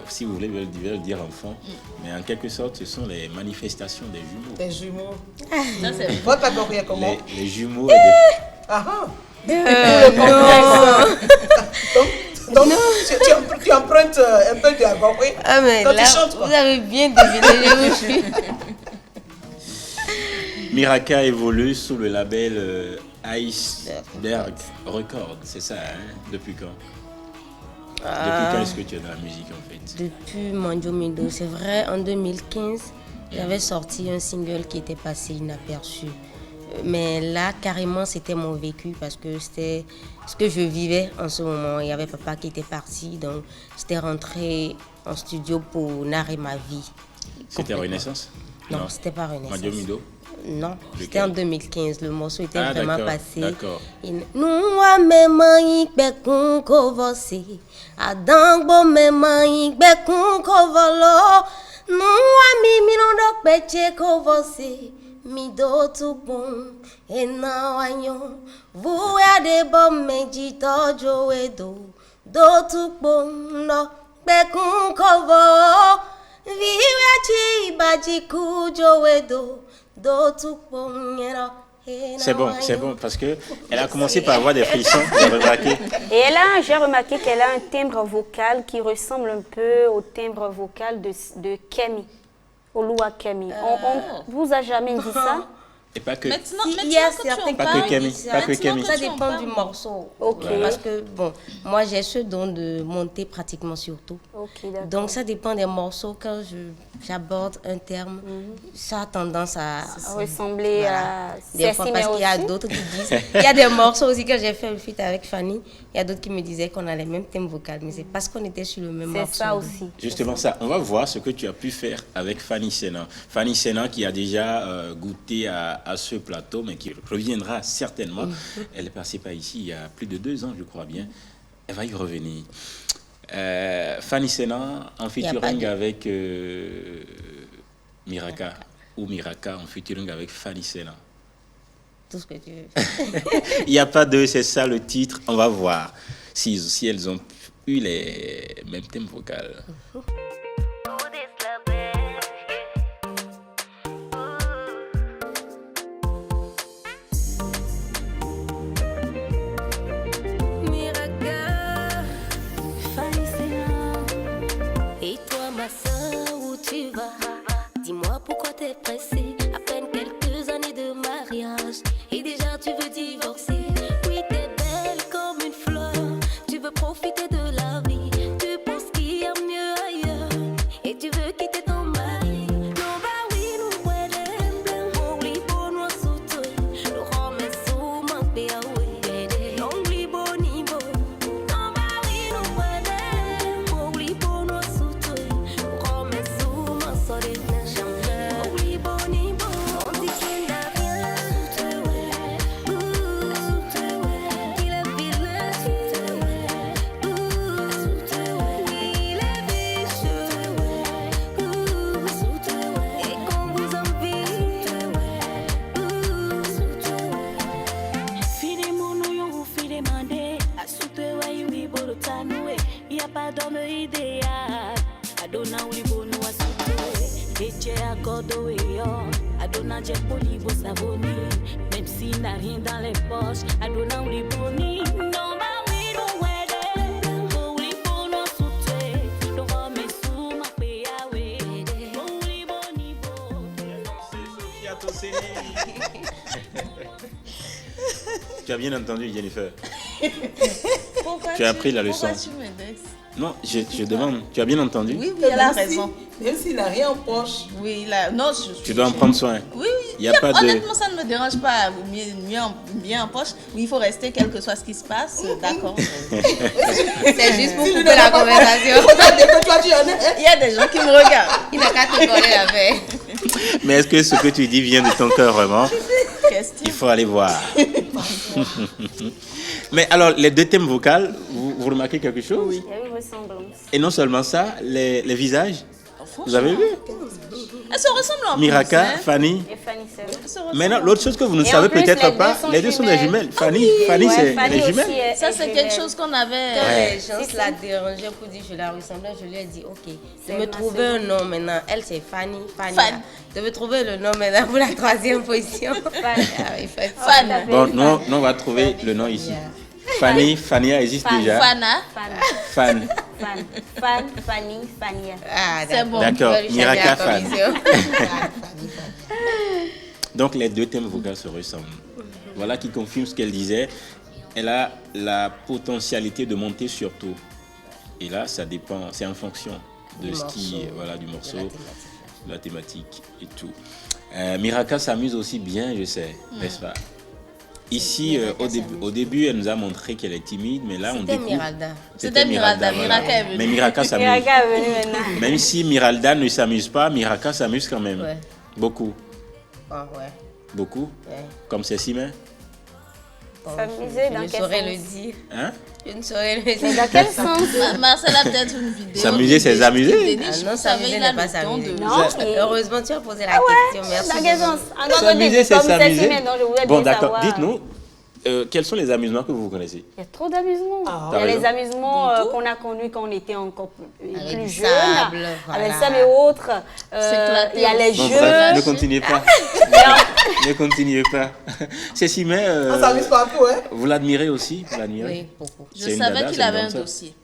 si vous voulez le dire enfant, mais en quelque sorte, ce sont les manifestations des jumeaux. Des jumeaux. Ça, c'est Votre catégorie est comment? Les jumeaux et des... Ah ah. Non. Donc, tu empruntes un peu de la compris? Ah, mais Quand là, tu chantes, quoi. vous avez bien deviné, je vous suis. Miraka évolue sous le label Iceberg Records, c'est ça, hein? Depuis quand? Depuis quand est-ce que tu es dans la musique en fait? Depuis Mandio Mindo, c'est vrai, en 2015, j'avais sorti un single qui était passé inaperçu. Mais là, carrément, c'était mon vécu parce que c'était ce que je vivais en ce moment. Il y avait papa qui était parti, donc j'étais rentrée en studio pour narrer ma vie. C'était Renaissance? Non, c'était pas Renaissance. Mandio Mindo? Non, c'était Lequel? en 2015. Le morceau était Ah, vraiment d'accord, passé. d'accord. Nous a même ikbekun kovose. Adangbo même ikbekun kovolo. Nous a mi milondok beche kovose. Mi do tu bon ena wanyo. Vous a de bom meji tojo edo. Do tu bon no bekun kovo. Vive chi baji kujo edo. C'est bon, parce que elle a commencé par avoir des frissons, vous avez remarqué. Et j'ai remarqué qu'elle a un timbre vocal qui ressemble un peu au timbre vocal de Kemi, Oluwa Kemi. On vous a jamais dit ça? Et pas que... Maintenant, Il y a que tu certains en Pas parles, que Kemi, pas que Kemi. Ça dépend du morceau. Ok. Parce que, bon, moi j'ai ce don de monter pratiquement sur tout. Ok, d'accord. Donc ça dépend des morceaux. Quand j'aborde un terme, ça a tendance à ressembler à des fois, parce qu'il y a aussi. d'autres qui disent. Il y a des morceaux aussi que j'ai fait le feat avec Fanny. Il y a d'autres qui me disaient qu'on a les mêmes thèmes vocaux, mais c'est parce qu'on était sur le même morceau. C'est ça aussi. Justement ça, on va voir ce que tu as pu faire avec Fanny Sénan. Fanny Sénan qui a déjà goûté à à ce plateau, mais qui reviendra certainement. Elle est passée par ici il y a plus de 2 ans, je crois bien. Elle va y revenir. Fanny Sena en featuring avec Miraka. Ou Miraka en featuring avec Fanny Sena. Tout ce que tu veux. Il n'y a pas de, c'est ça le titre. On va voir si elles ont eu les mêmes thèmes vocaux. Miraka, Fanny Sena. Et toi, ma soeur, où tu vas? Dis-moi pourquoi t'es pressée. À peine quelques années de mariage et déjà tu veux divorcer. Oui, t'es belle comme une fleur. Tu veux profiter de la vie. Tu penses qu'il y a mieux ailleurs et tu veux quitter ton mari. Non, bah oui, nous voyons pour lui pour nous soutenir. Nous remettons sous ma péaoué. Non, lui bon niveau. Non, bah oui, nous voyons pour lui pour nous soutenir. Nous remettons sous ma soleil. D'homme idéal, Adona Ulibono a sauté, et tu es à Gordo et or, Adona Djepoli beau savoni, même s'il n'a rien dans les poches, Adona Uliboni, non, bah oui, non, ouais, pour Ulibono a sauté, le rhum est sous ma péaoué, pour Uliboni Tu as bien entendu, Jennifer? Pourquoi Tu as appris la leçon. Pourquoi tu m'index? Non, je demande. Tu as bien entendu? Oui, elle a raison. Même s'il n'a rien en poche. Oui, là, non, Tu dois en prendre soin. Oui, Il y a pas de... Honnêtement, ça ne me dérange pas. Bien en poche. Oui, il faut rester, quel que soit ce qui se passe. D'accord. C'est juste pour couper la conversation. Il y a des gens qui me regardent. Il n'a qu'à te coller avec. Mais est-ce que ce que tu dis vient de ton cœur vraiment? Question. Il faut aller voir. Mais alors, les 2 thèmes vocaux, vous remarquez quelque chose? Il y a une ressemblance. Et non seulement ça, les visages. Vous avez vu? Elles se ressemblent en plus. Miraka, hein. Fanny. Et Fanny Sena. Elles se ressemblent. Maintenant, l'autre chose que vous ne Et en savez plus, peut-être les deux pas, sont les 2 sont des jumelles. jumelles. Fanny, Fanny Ouais, c'est Fanny les aussi jumelles. Ça, c'est quelque chose qu'on avait. Ouais. Les gens la dérangeaient pour dire que je la ressemblais. Je lui ai dit, ok, je C'est me ma trouver un nom maintenant. Elle, c'est Fanny. Fanny. Je vais trouver le nom maintenant pour la 3e position. Ah, il faut être Fan. Bon, non, on va trouver le nom ici. Fanny, Fania existe déjà. Fana. Fan. Fanny, Fania. Ah, C'est bon. D'accord, Je vais lui changer Miraka la Fan. commission. Donc les 2 thèmes vocaux se ressemblent. Voilà qui confirme ce qu'elle disait. Elle a la potentialité de monter sur tout. Et là, ça dépend, c'est en fonction de ce qui, voilà, du morceau, de la thématique et tout. Miraka s'amuse aussi bien, je sais, n'est-ce pas? Ici, au début, elle nous a montré qu'elle est timide, mais là, on C'était découvre... Miralda. C'était Miralda. voilà. Miraka est venue. Mais Miraka s'amuse. Miraka est venue maintenant. Même si Miralda ne s'amuse pas, Miraka s'amuse quand même. Ouais. Beaucoup. Ah, ouais. Beaucoup. Ouais. Comme ses 6 mains. Bon, S'amuser dans je ne quel saurais sens? le dire. Hein? Je ne saurais le Mais dire. dans quel sens? Marcel a peut-être une vidéo. S'amuser, c'est s'amuser. Ah non, s'amuser n'est pas s'amuser. Non, mais... Heureusement, tu as posé la question. Merci. Dans quel sens? S'amuser, c'est s'amuser. Donc je voulais Bon, bien d'accord. savoir. Dites-nous, quels sont les amusements que vous connaissez? Il y a trop d'amusements. Ah, Il y a t'as les raison. amusements qu'on a connus quand on était encore plus Avec du jeune. sable, Avec voilà. ça et autres. S'éclater Il y a les Bon, jeux. bref, ne continuez pas. Ne continuez pas. Cécile, mais On s'amuse partout, hein? vous l'admirez aussi? Vous l'admirez? Oui, beaucoup. Je C'est une savais dada, qu'il c'est une avait un danseuse. dossier.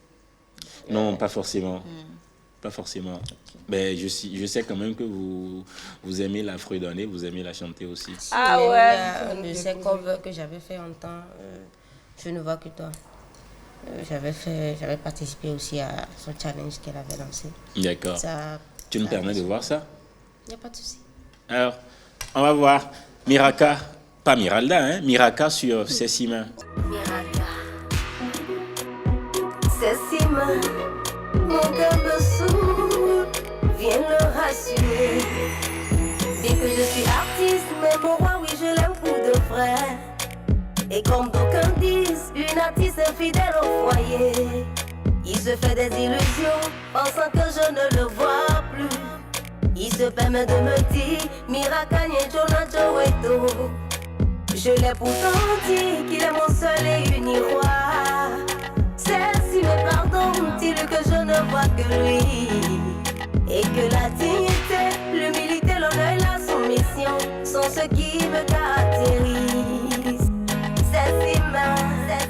Non, pas forcément. Pas forcément. Mais je sais quand même que vous aimez la fredonner, vous aimez la chanter aussi. Ah Même, ouais. de ces covers que j'avais fait en temps, je ne vois que toi. J'avais participé aussi à son challenge qu'elle avait lancé. D'accord. Ça, Tu nous permets de voir ça? il n'y a pas de souci. Alors, on va voir Miraka, pas Miralda, hein, Miraka sur ses 6 mains. Ces 6 mains, mon cœur me saoule, viens le rassurer. Bien que je suis artiste, mais mon roi, oui, vrai. Et comme d'aucuns disent, une artiste infidèle au foyer. Il se fait des illusions, pensant que je ne le vois plus. Il se permet de me dire, Miraca Jonah Joeto. Je l'ai pourtant dit qu'il est mon seul et unique roi. Celle-ci me pardonne, dit que je ne vois que lui. Et que la dignité, l'humilité, l'honneur et la soumission sont ceux qui me caractérisent. C'est si mince,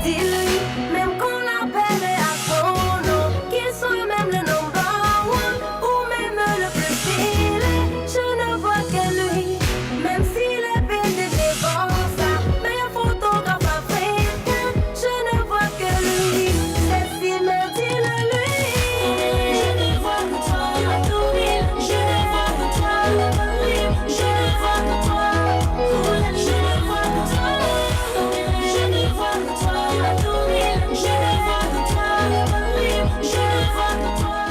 dis-lui, même qu'on l'appelle à son nom, qu'il soit même le number one, ou même le plus stylé, je ne vois que lui, même s'il est PDG ça, mais un photographe africain, je ne vois que lui, c'est si mince, dis-le lui. Je ne vois que toi, je ne vois que toi, je ne vois que toi, je ne vois que toi, je ne vois que toi, je ne vois que toi, je ne vois que toi.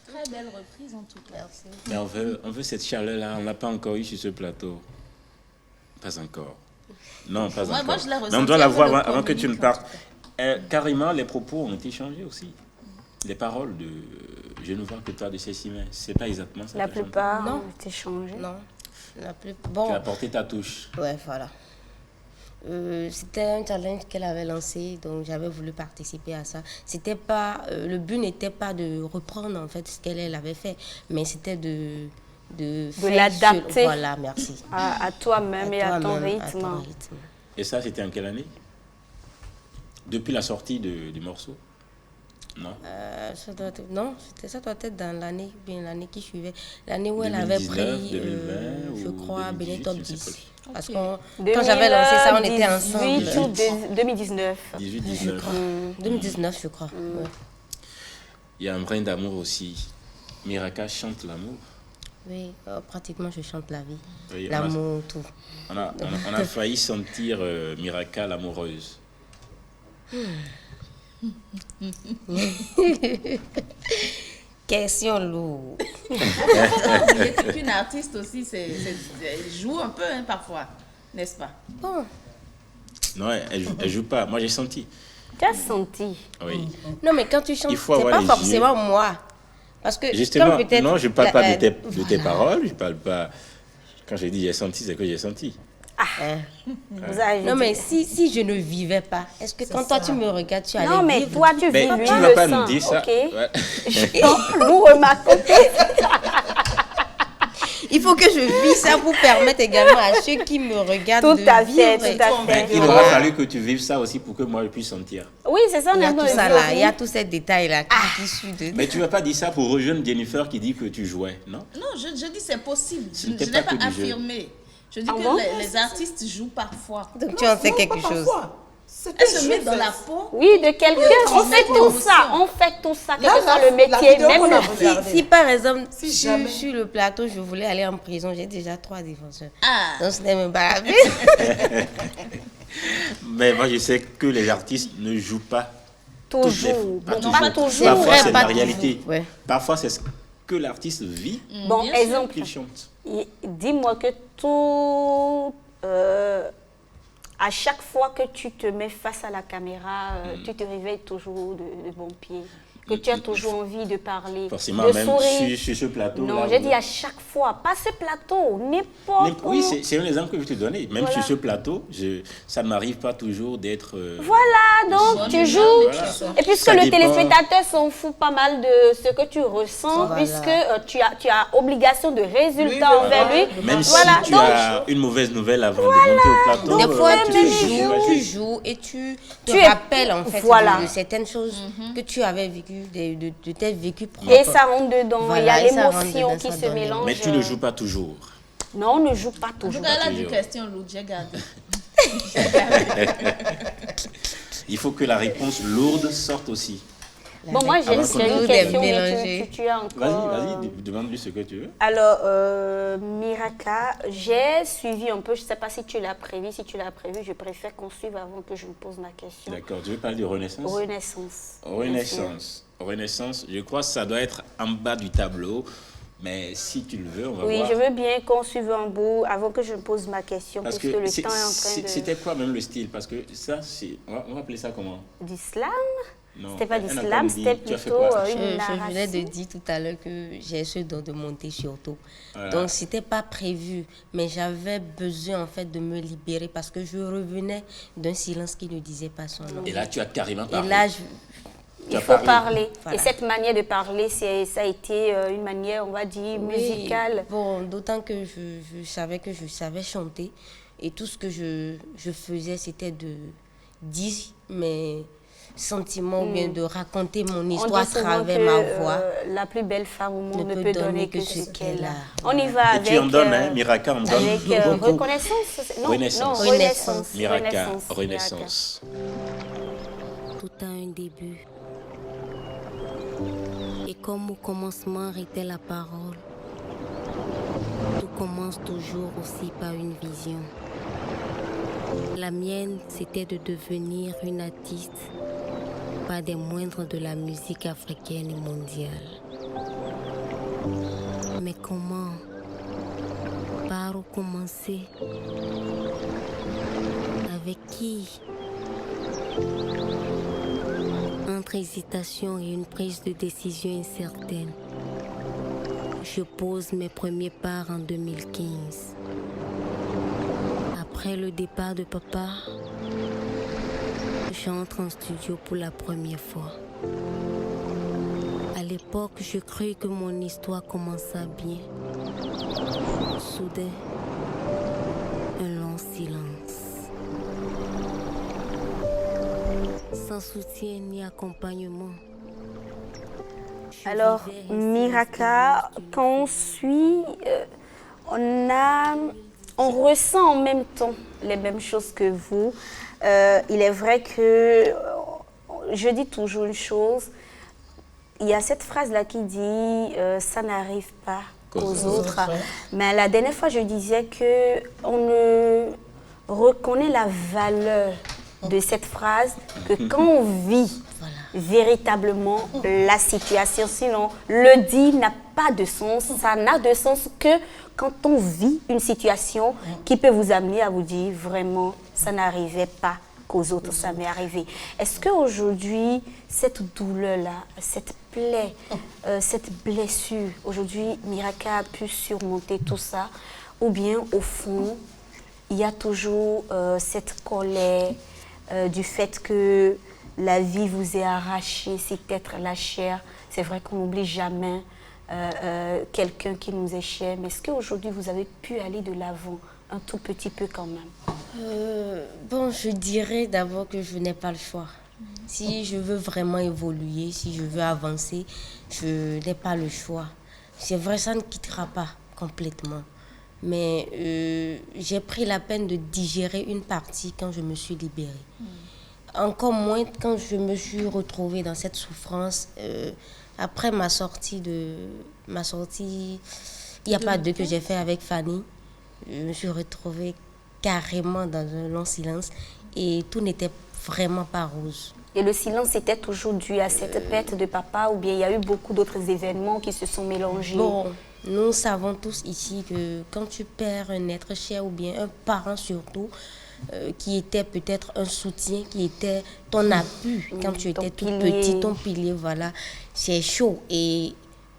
Très belle reprise en tout cas. Mais on veut cette chaleur-là, on ne l'a pas encore eu sur ce plateau. Pas encore. Non, pas encore. Moi, je l'ai Mais on doit la ressenti voir un peu avant que tu ne communique, partes. Carrément, les propos ont été changés aussi. Les paroles de Je ne vois que toi de Cécile, c'est pas exactement ça. La que tu as chanté. plupart Non. ont été changés. Non, la plus... Tu Bon, as apporté ta touche. ouais, voilà. C'était un challenge qu'elle avait lancé, donc j'avais voulu participer à ça. C'était pas, le but n'était pas de reprendre en fait ce qu'elle avait fait, mais c'était de faire l'adapter. Voilà, merci. À toi-même et à ton toi-même, rythme. ton rythme. Et ça, c'était en quelle année? Depuis la sortie du morceau? Non. Non, ça doit être dans l'année, bien l'année qui suivait. L'année où elle 2019, avait pris, 2020 je ou crois, 2018, Béné Top je sais 10. pas. Parce que quand j'avais lancé ça, on était ensemble. 2018 ou 2019. 18, Je 19. crois. 2019, je crois. Ouais. Il y a un brin d'amour aussi. Miraca chante l'amour. Oui, pratiquement, je chante la vie. Oui, L'amour, tout. On a failli sentir Miraca l'amoureuse. Question lourde. Il faut pas oublier qu'une artiste aussi, elle joue un peu hein, parfois, n'est-ce pas? Bon. Non, elle joue pas. Moi, j'ai senti. Tu as senti? Oui. Non, mais quand tu chantes, Il faut c'est avoir pas les forcément moi. Parce que Justement, comme peut-être non, je ne parle pas de tes voilà. paroles. Je parle pas. Quand j'ai dit j'ai senti, c'est que j'ai senti. Hein. Vous avez Non, dit- mais si je ne vivais pas, est-ce que quand toi tu me regardes, tu allais Non, mais vivre? toi, tu Mais vis, lui, tu ne le vas pas sent, nous dire ça. ok? Ouais. Donc, nous remarquons Il faut que je vis ça pour permettre également à ceux qui me regardent Tout de à fait, vivre. tout à fait. Il aura fallu que tu vives ça aussi pour que moi je puisse sentir. Oui, c'est ça, on Il y est a en train tout de ça dire là, il y a aussi. tous ces détails là qui suivent de... Mais tu ne vas pas dire ça pour rejoindre Jennifer qui dit que tu jouais, non? Non, je dis c'est possible. Ce Je n'était n'ai pas pas que du jeu. affirmé. Je dis Ah que bon? les artistes jouent parfois. Donc tu en sais quelque chose. Elle se met dans la peau. Oui, de quelqu'un. On fait tout ça. On fait tout ça, quel que soit le métier, même le Si par exemple, jamais. sur le plateau, je voulais aller en prison, j'ai déjà 3 défenseurs. Ah, Donc ce n'est même pas la peine. Mais moi je sais que les artistes ne jouent pas. toujours. Pas Bon, toujours. pas toujours. C'est Parfois vrai, c'est pas la réalité. toujours, ouais. Parfois c'est ce que l'artiste vit Bon, bien sûr exemple. qu'il chante. Dis-moi que tout. À chaque fois que tu te mets face à la caméra, tu te réveilles toujours de bon pied. Que tu as toujours envie de parler, Forcément, de même sourire. sur ce plateau. Non, là, j'ai où- dit à chaque fois, pas ce plateau, n'importe où. Oui, c'est un exemple que je te donnais. Même Voilà. sur ce plateau, ça ne m'arrive pas toujours d'être. Voilà, donc tu joues. Voilà. Et puisque Ça le dépend. téléspectateur s'en fout pas mal de ce que tu ressens, Voilà. puisque tu as obligation de résultat envers lui. Même Voilà, si tu donc as une mauvaise nouvelle avant de monter au plateau. Des fois, tu tu te joues, joues. et tu te Tu es- rappelles en fait Voilà. de certaines choses que tu avais vécues, de tes vécus propres. et ça rentre dedans, Voilà, il y a et ça rentre l'émotion dedans, qui ça se donne mélange. Mais tu ne joues pas toujours. Non, on ne joue pas en tout toujours. cas, elle a toujours. des questions lourdes, j'ai gardé. Il faut que la réponse lourde sorte aussi. Bon, moi j'ai Avant qu'on une nous question, mais mélanger. tu as encore... Vas-y, demande-lui ce que tu veux. Alors, Miraca, j'ai suivi un peu, je ne sais pas si tu l'as prévu. Si tu l'as prévu, je préfère qu'on suive avant que je me pose ma question. D'accord, tu veux parler de Renaissance? Renaissance. Renaissance. Renaissance, je crois que ça doit être en bas du tableau. Mais si tu le veux, on va Oui, voir. je veux bien qu'on suive un bout avant que je pose ma question, Parce puisque que le temps est en train de... c'était quoi même le style? Parce que ça, c'est... On va appeler ça comment? D'islam? Non, C'était pas un d'islam, après-midi, c'était tu as fait plutôt quoi? une Je venais narration. de dire tout à l'heure que j'ai ce don de monter surtout. Voilà. Donc, c'était pas prévu, mais j'avais besoin en fait de me libérer parce que je revenais d'un silence qui ne disait pas son nom. Et là, tu as carrément parlé. Et là, Il as faut parlé. parler. Voilà. Et cette manière de parler, ça a été une manière, on va dire, musicale. Bon, d'autant que je savais que je savais chanter et tout ce que je faisais, c'était de dire mes sentiments ou bien de raconter mon On histoire à dit souvent travers que ma voix. la plus belle femme au monde ne peut donner que ce qu'elle a. On Voilà. y va Et avec... tu en donnes, hein, Miraka en donne Avec beaucoup. reconnaissance. Non, Renaissance. non, renaissance. Miraka, Renaissance. Renaissance. Tout a un début. Et comme au commencement était la parole, tout commence toujours aussi par une vision. La mienne, c'était de devenir une artiste, pas des moindres de la musique africaine et mondiale. Mais comment? Par où commencer? Avec qui? Entre hésitation et une prise de décision incertaine, je pose mes premiers pas en 2015. Après le départ de papa, j'entre en studio pour la première fois. À l'époque, je crus que mon histoire commençait bien. Soudain, un long silence. Sans soutien ni accompagnement. Je Alors, vivais ainsi Miraka, le silence d'une quand on suit, on ressent en même temps les mêmes choses que vous. Il est vrai que je dis toujours une chose. Il y a cette phrase-là qui dit ça n'arrive pas qu'aux autres. Mais la dernière fois, je disais que on ne reconnaît la valeur de cette phrase que quand on vit véritablement la situation. Sinon, le dit n'a pas de sens. Ça n'a de sens que quand on vit une situation qui peut vous amener à vous dire vraiment, ça n'arrivait pas qu'aux autres, ça m'est arrivé. Est-ce qu'aujourd'hui, cette douleur-là, cette plaie, cette blessure, aujourd'hui, Miraka a pu surmonter tout ça? Ou bien, au fond, il y a toujours cette colère du fait que la vie vous est arrachée, c'est peut-être la chair. C'est vrai qu'on n'oublie jamais quelqu'un qui nous est cher. Mais est-ce qu'aujourd'hui, vous avez pu aller de l'avant un tout petit peu quand même? Bon, je dirais d'abord que je n'ai pas le choix. Si je veux vraiment évoluer, si je veux avancer, je n'ai pas le choix. C'est vrai, ça ne quittera pas complètement. Mais j'ai pris la peine de digérer une partie quand je me suis libérée. Encore moins quand je me suis retrouvée dans cette souffrance. Après ma sortie, il n'y a pas deux que j'ai fait avec Fanny. Je me suis retrouvée carrément dans un long silence et tout n'était vraiment pas rose. Et le silence était toujours dû à cette perte de papa ou bien il y a eu beaucoup d'autres événements qui se sont mélangés? Bon, nous savons tous ici que quand tu perds un être cher ou bien un parent surtout, qui était peut-être un soutien, qui était ton appui quand tu étais tout petit, ton pilier, voilà, c'est chaud. Et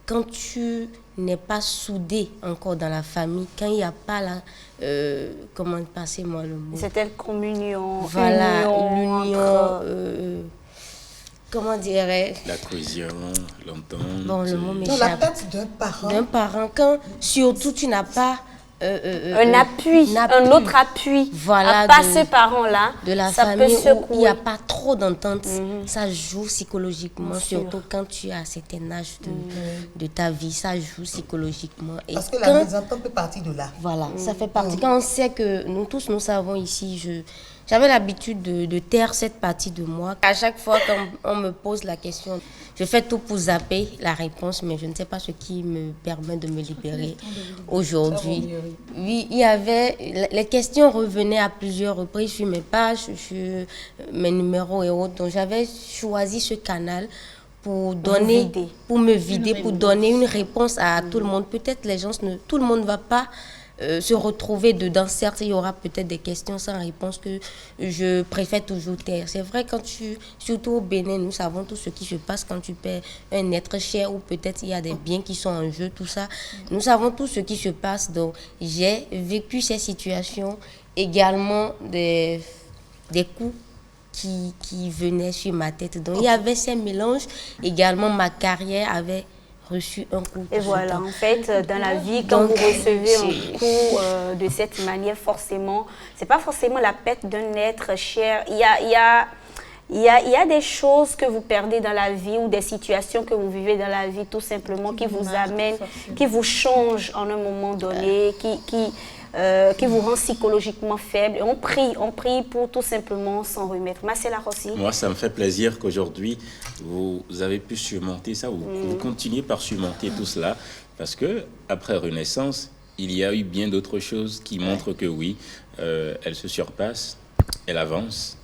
quand tu n'es pas soudé encore dans la famille, quand il n'y a pas la... comment passer-moi le mot? C'était communion, voilà, l'union, entre... comment dirais La cohésion, l'entente. bon, le mot Dans la m'échappe. tête d'un parent. D'un parent, quand surtout tu n'as pas... un appui, un autre appui. Voilà, pas ce parent-là, de la ça famille peut où secouer. il n'y a pas trop d'entente, ça joue psychologiquement, Bien sûr. surtout quand tu as un certain âge de ta vie, ça joue psychologiquement. Et Parce que la quand, mésentente peut partir de là. voilà, ça fait partie. Quand on sait que nous tous, nous savons ici, j'avais l'habitude de taire cette partie de moi. À chaque fois quand on me pose la question, je fais tout pour zapper la réponse, mais je ne sais pas ce qui me permet de me libérer aujourd'hui. Oui, il y avait... Les questions revenaient à plusieurs reprises sur mes pages, sur mes numéros et autres. Donc, j'avais choisi ce canal pour donner, vider. pour me vider, pour donner une réponse à tout le monde. Peut-être les gens, tout le monde ne va pas se retrouver dedans. Certes, il y aura peut-être des questions sans réponse que je préfère toujours taire. C'est vrai, surtout au Bénin, nous savons tout ce qui se passe quand tu perds un être cher ou peut-être il y a des biens qui sont en jeu, tout ça. Nous savons tout ce qui se passe. Donc, j'ai vécu ces situations, également des coups qui venaient sur ma tête. Donc, il y avait ces mélanges. Également, ma carrière avait reçu un coup. Et voilà, en fait, dans la vie, quand vous recevez un coup de cette manière, forcément, c'est pas forcément la perte d'un être cher. Il y a des choses que vous perdez dans la vie ou des situations que vous vivez dans la vie, tout simplement, qui vous amènent, qui vous changent en un moment donné, qui vous rend psychologiquement faible. Et on prie pour tout simplement s'en remettre. Marcella Rossi. Moi, ça me fait plaisir qu'aujourd'hui, vous avez pu surmonter ça, vous continuez par surmonter tout cela, parce que après Renaissance, il y a eu bien d'autres choses qui montrent que oui, elle se surpasse, elle avance,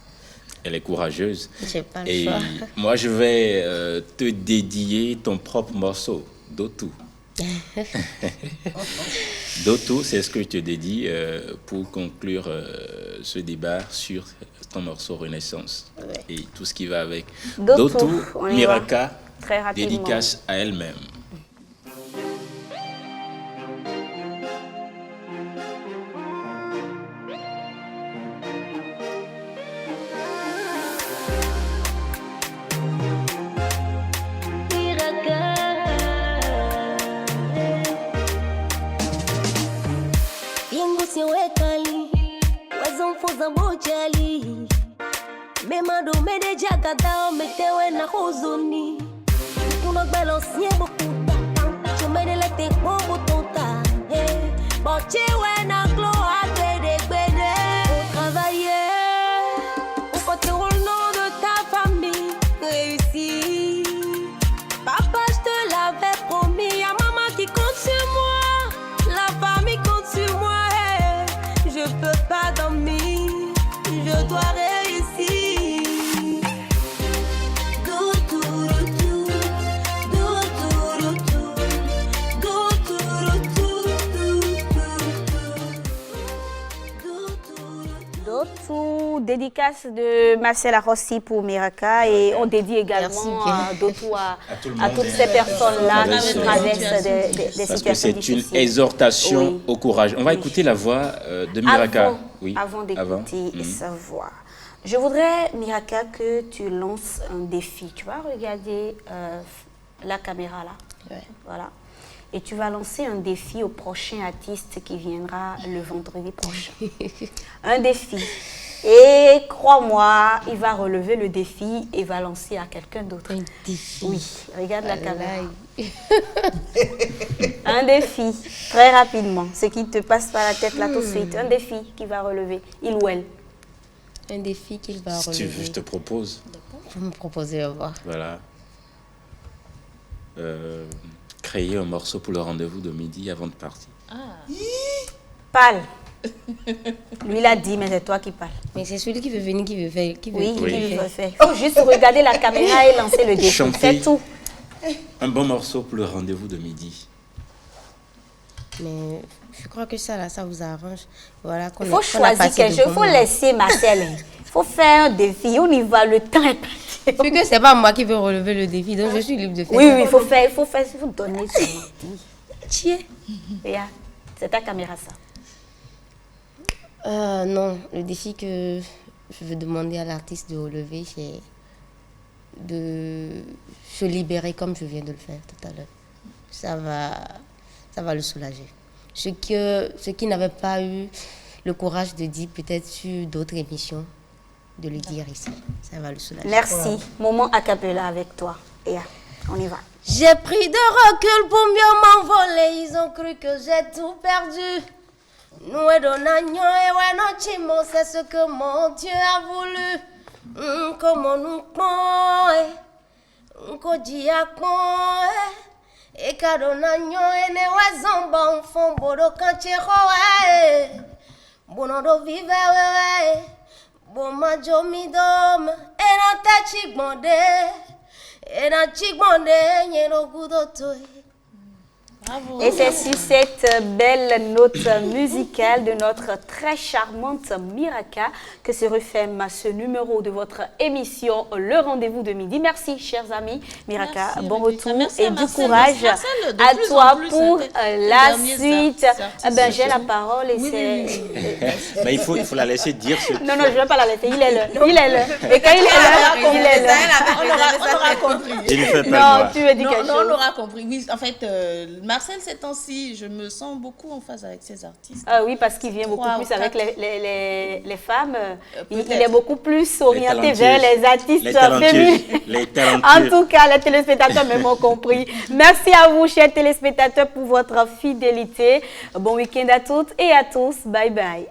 elle est courageuse. J'ai pas le Et choix. moi, je vais te dédier ton propre morceau, Dotou. Dotou, c'est ce que je te dédie pour conclure ce débat sur ton morceau Renaissance et tout ce qui va avec. Dotou, on y va. Miraka, Très rapidement. dédicace à elle-même. Yengu siwekali wezo mfuza mojali mema domede jagada metewe na huzuni kuno gbelo sie bokuta chomede lete bobo tonta bochewe na glo agbede gbede au travailler au porter au nom de ta famille réussi papa je te l'avais promis y'a maman qui compte sur moi la famille compte sur moi je peux pas dormir je dois réussir. Dotou, dédicace de Marcella Rossi pour Miraka et on dédie également Dotou à toutes ces personnes-là qui traversent des Parce que situations c'est difficiles. une exhortation Oui. au courage. On va écouter la voix de Miraka. Avant d'écouter sa voix, je voudrais, Miraka, que tu lances un défi. Tu vas regarder la caméra là. Ouais. Voilà. Et tu vas lancer un défi au prochain artiste qui viendra le vendredi prochain. Un défi. Et crois-moi, il va relever le défi et va lancer à quelqu'un d'autre. Un défi. Oui, regarde la caméra. Un défi, très rapidement. Ce qui te passe par la tête là tout de suite. Un défi qu'il va relever, il ou elle. Un défi qu'il va Si relever. tu veux, je te propose. Vous me proposez au revoir. Voilà. Créer un morceau pour le rendez-vous de midi avant de partir. Parle. Lui l'a dit, mais c'est toi qui parles. Mais c'est celui qui veut venir, qui veut faire. Qui veut, Oui, qui Oui. veut il faire. veut faire. Il faut juste regarder la caméra et lancer le défi. Chanter. C'est tout. Un bon morceau pour le rendez-vous de midi. Mais je crois que ça, là, ça vous arrange. Voilà, Il faut choisir quelque chose. Il faut laisser Marcel. Il faut faire un défi. On y va, le temps est parti. Vu que c'est pas moi qui veux relever le défi, donc je suis libre de faire. Oui, ça. oui, il faut faire, il faut donner son envie. Tiens. Regarde, c'est ta caméra ça. Non, le défi que je veux demander à l'artiste de relever, c'est de se libérer comme je viens de le faire tout à l'heure. Ça va le soulager. Ce qui n'avait pas eu le courage de dire peut-être sur d'autres émissions, de le dire ici. Ça va le soulager. Merci. Moment a cappella avec toi. Et on y va. J'ai pris de recul pour mieux m'envoler. Ils ont cru que j'ai tout perdu. Nous et Donagnon et Wenochimo, c'est ce que mon Dieu a voulu. Comment nous prend, Koji a con, et Kadonagnon et Newazon, bon fond, bodo kanchero, bonodo vive, bon majo midom, et non tachi bondé. Et dans Chigmonde, Yeno Gudotoe. Bravo. Et c'est sur cette belle note musicale de notre très charmante Miraka que se referme ce numéro de votre émission Le Rendez-vous de Midi. Merci, chers amis. Miraka, Merci, bon Rebecca. retour Merci et à du Marcel. courage Marcel, de à plus toi en plus, pour les la derniers suite. artistes J'ai la parole et Oui, c'est... oui. Mais il faut la laisser dire ce Non, non, je ne vais pas la laisser. Il est là. Il est là. Et quand il est là, il est là. On aura compris. Je ne fais pas Non, moi. tu veux dire Non, quelque non, on chose. aura compris. Oui, en fait, Marcel, ces temps-ci, je me sens beaucoup en phase avec ces artistes. Ah oui, parce qu'il vient beaucoup Trois ou plus avec quatre. les femmes. Il peut-être. est beaucoup plus orienté talentueuses. vers les artistes Les talentueuses. féminins. Les En talentueux. tout cas, les téléspectateurs même ont compris. Merci à vous, chers téléspectateurs, pour votre fidélité. Bon week-end à toutes et à tous. Bye bye.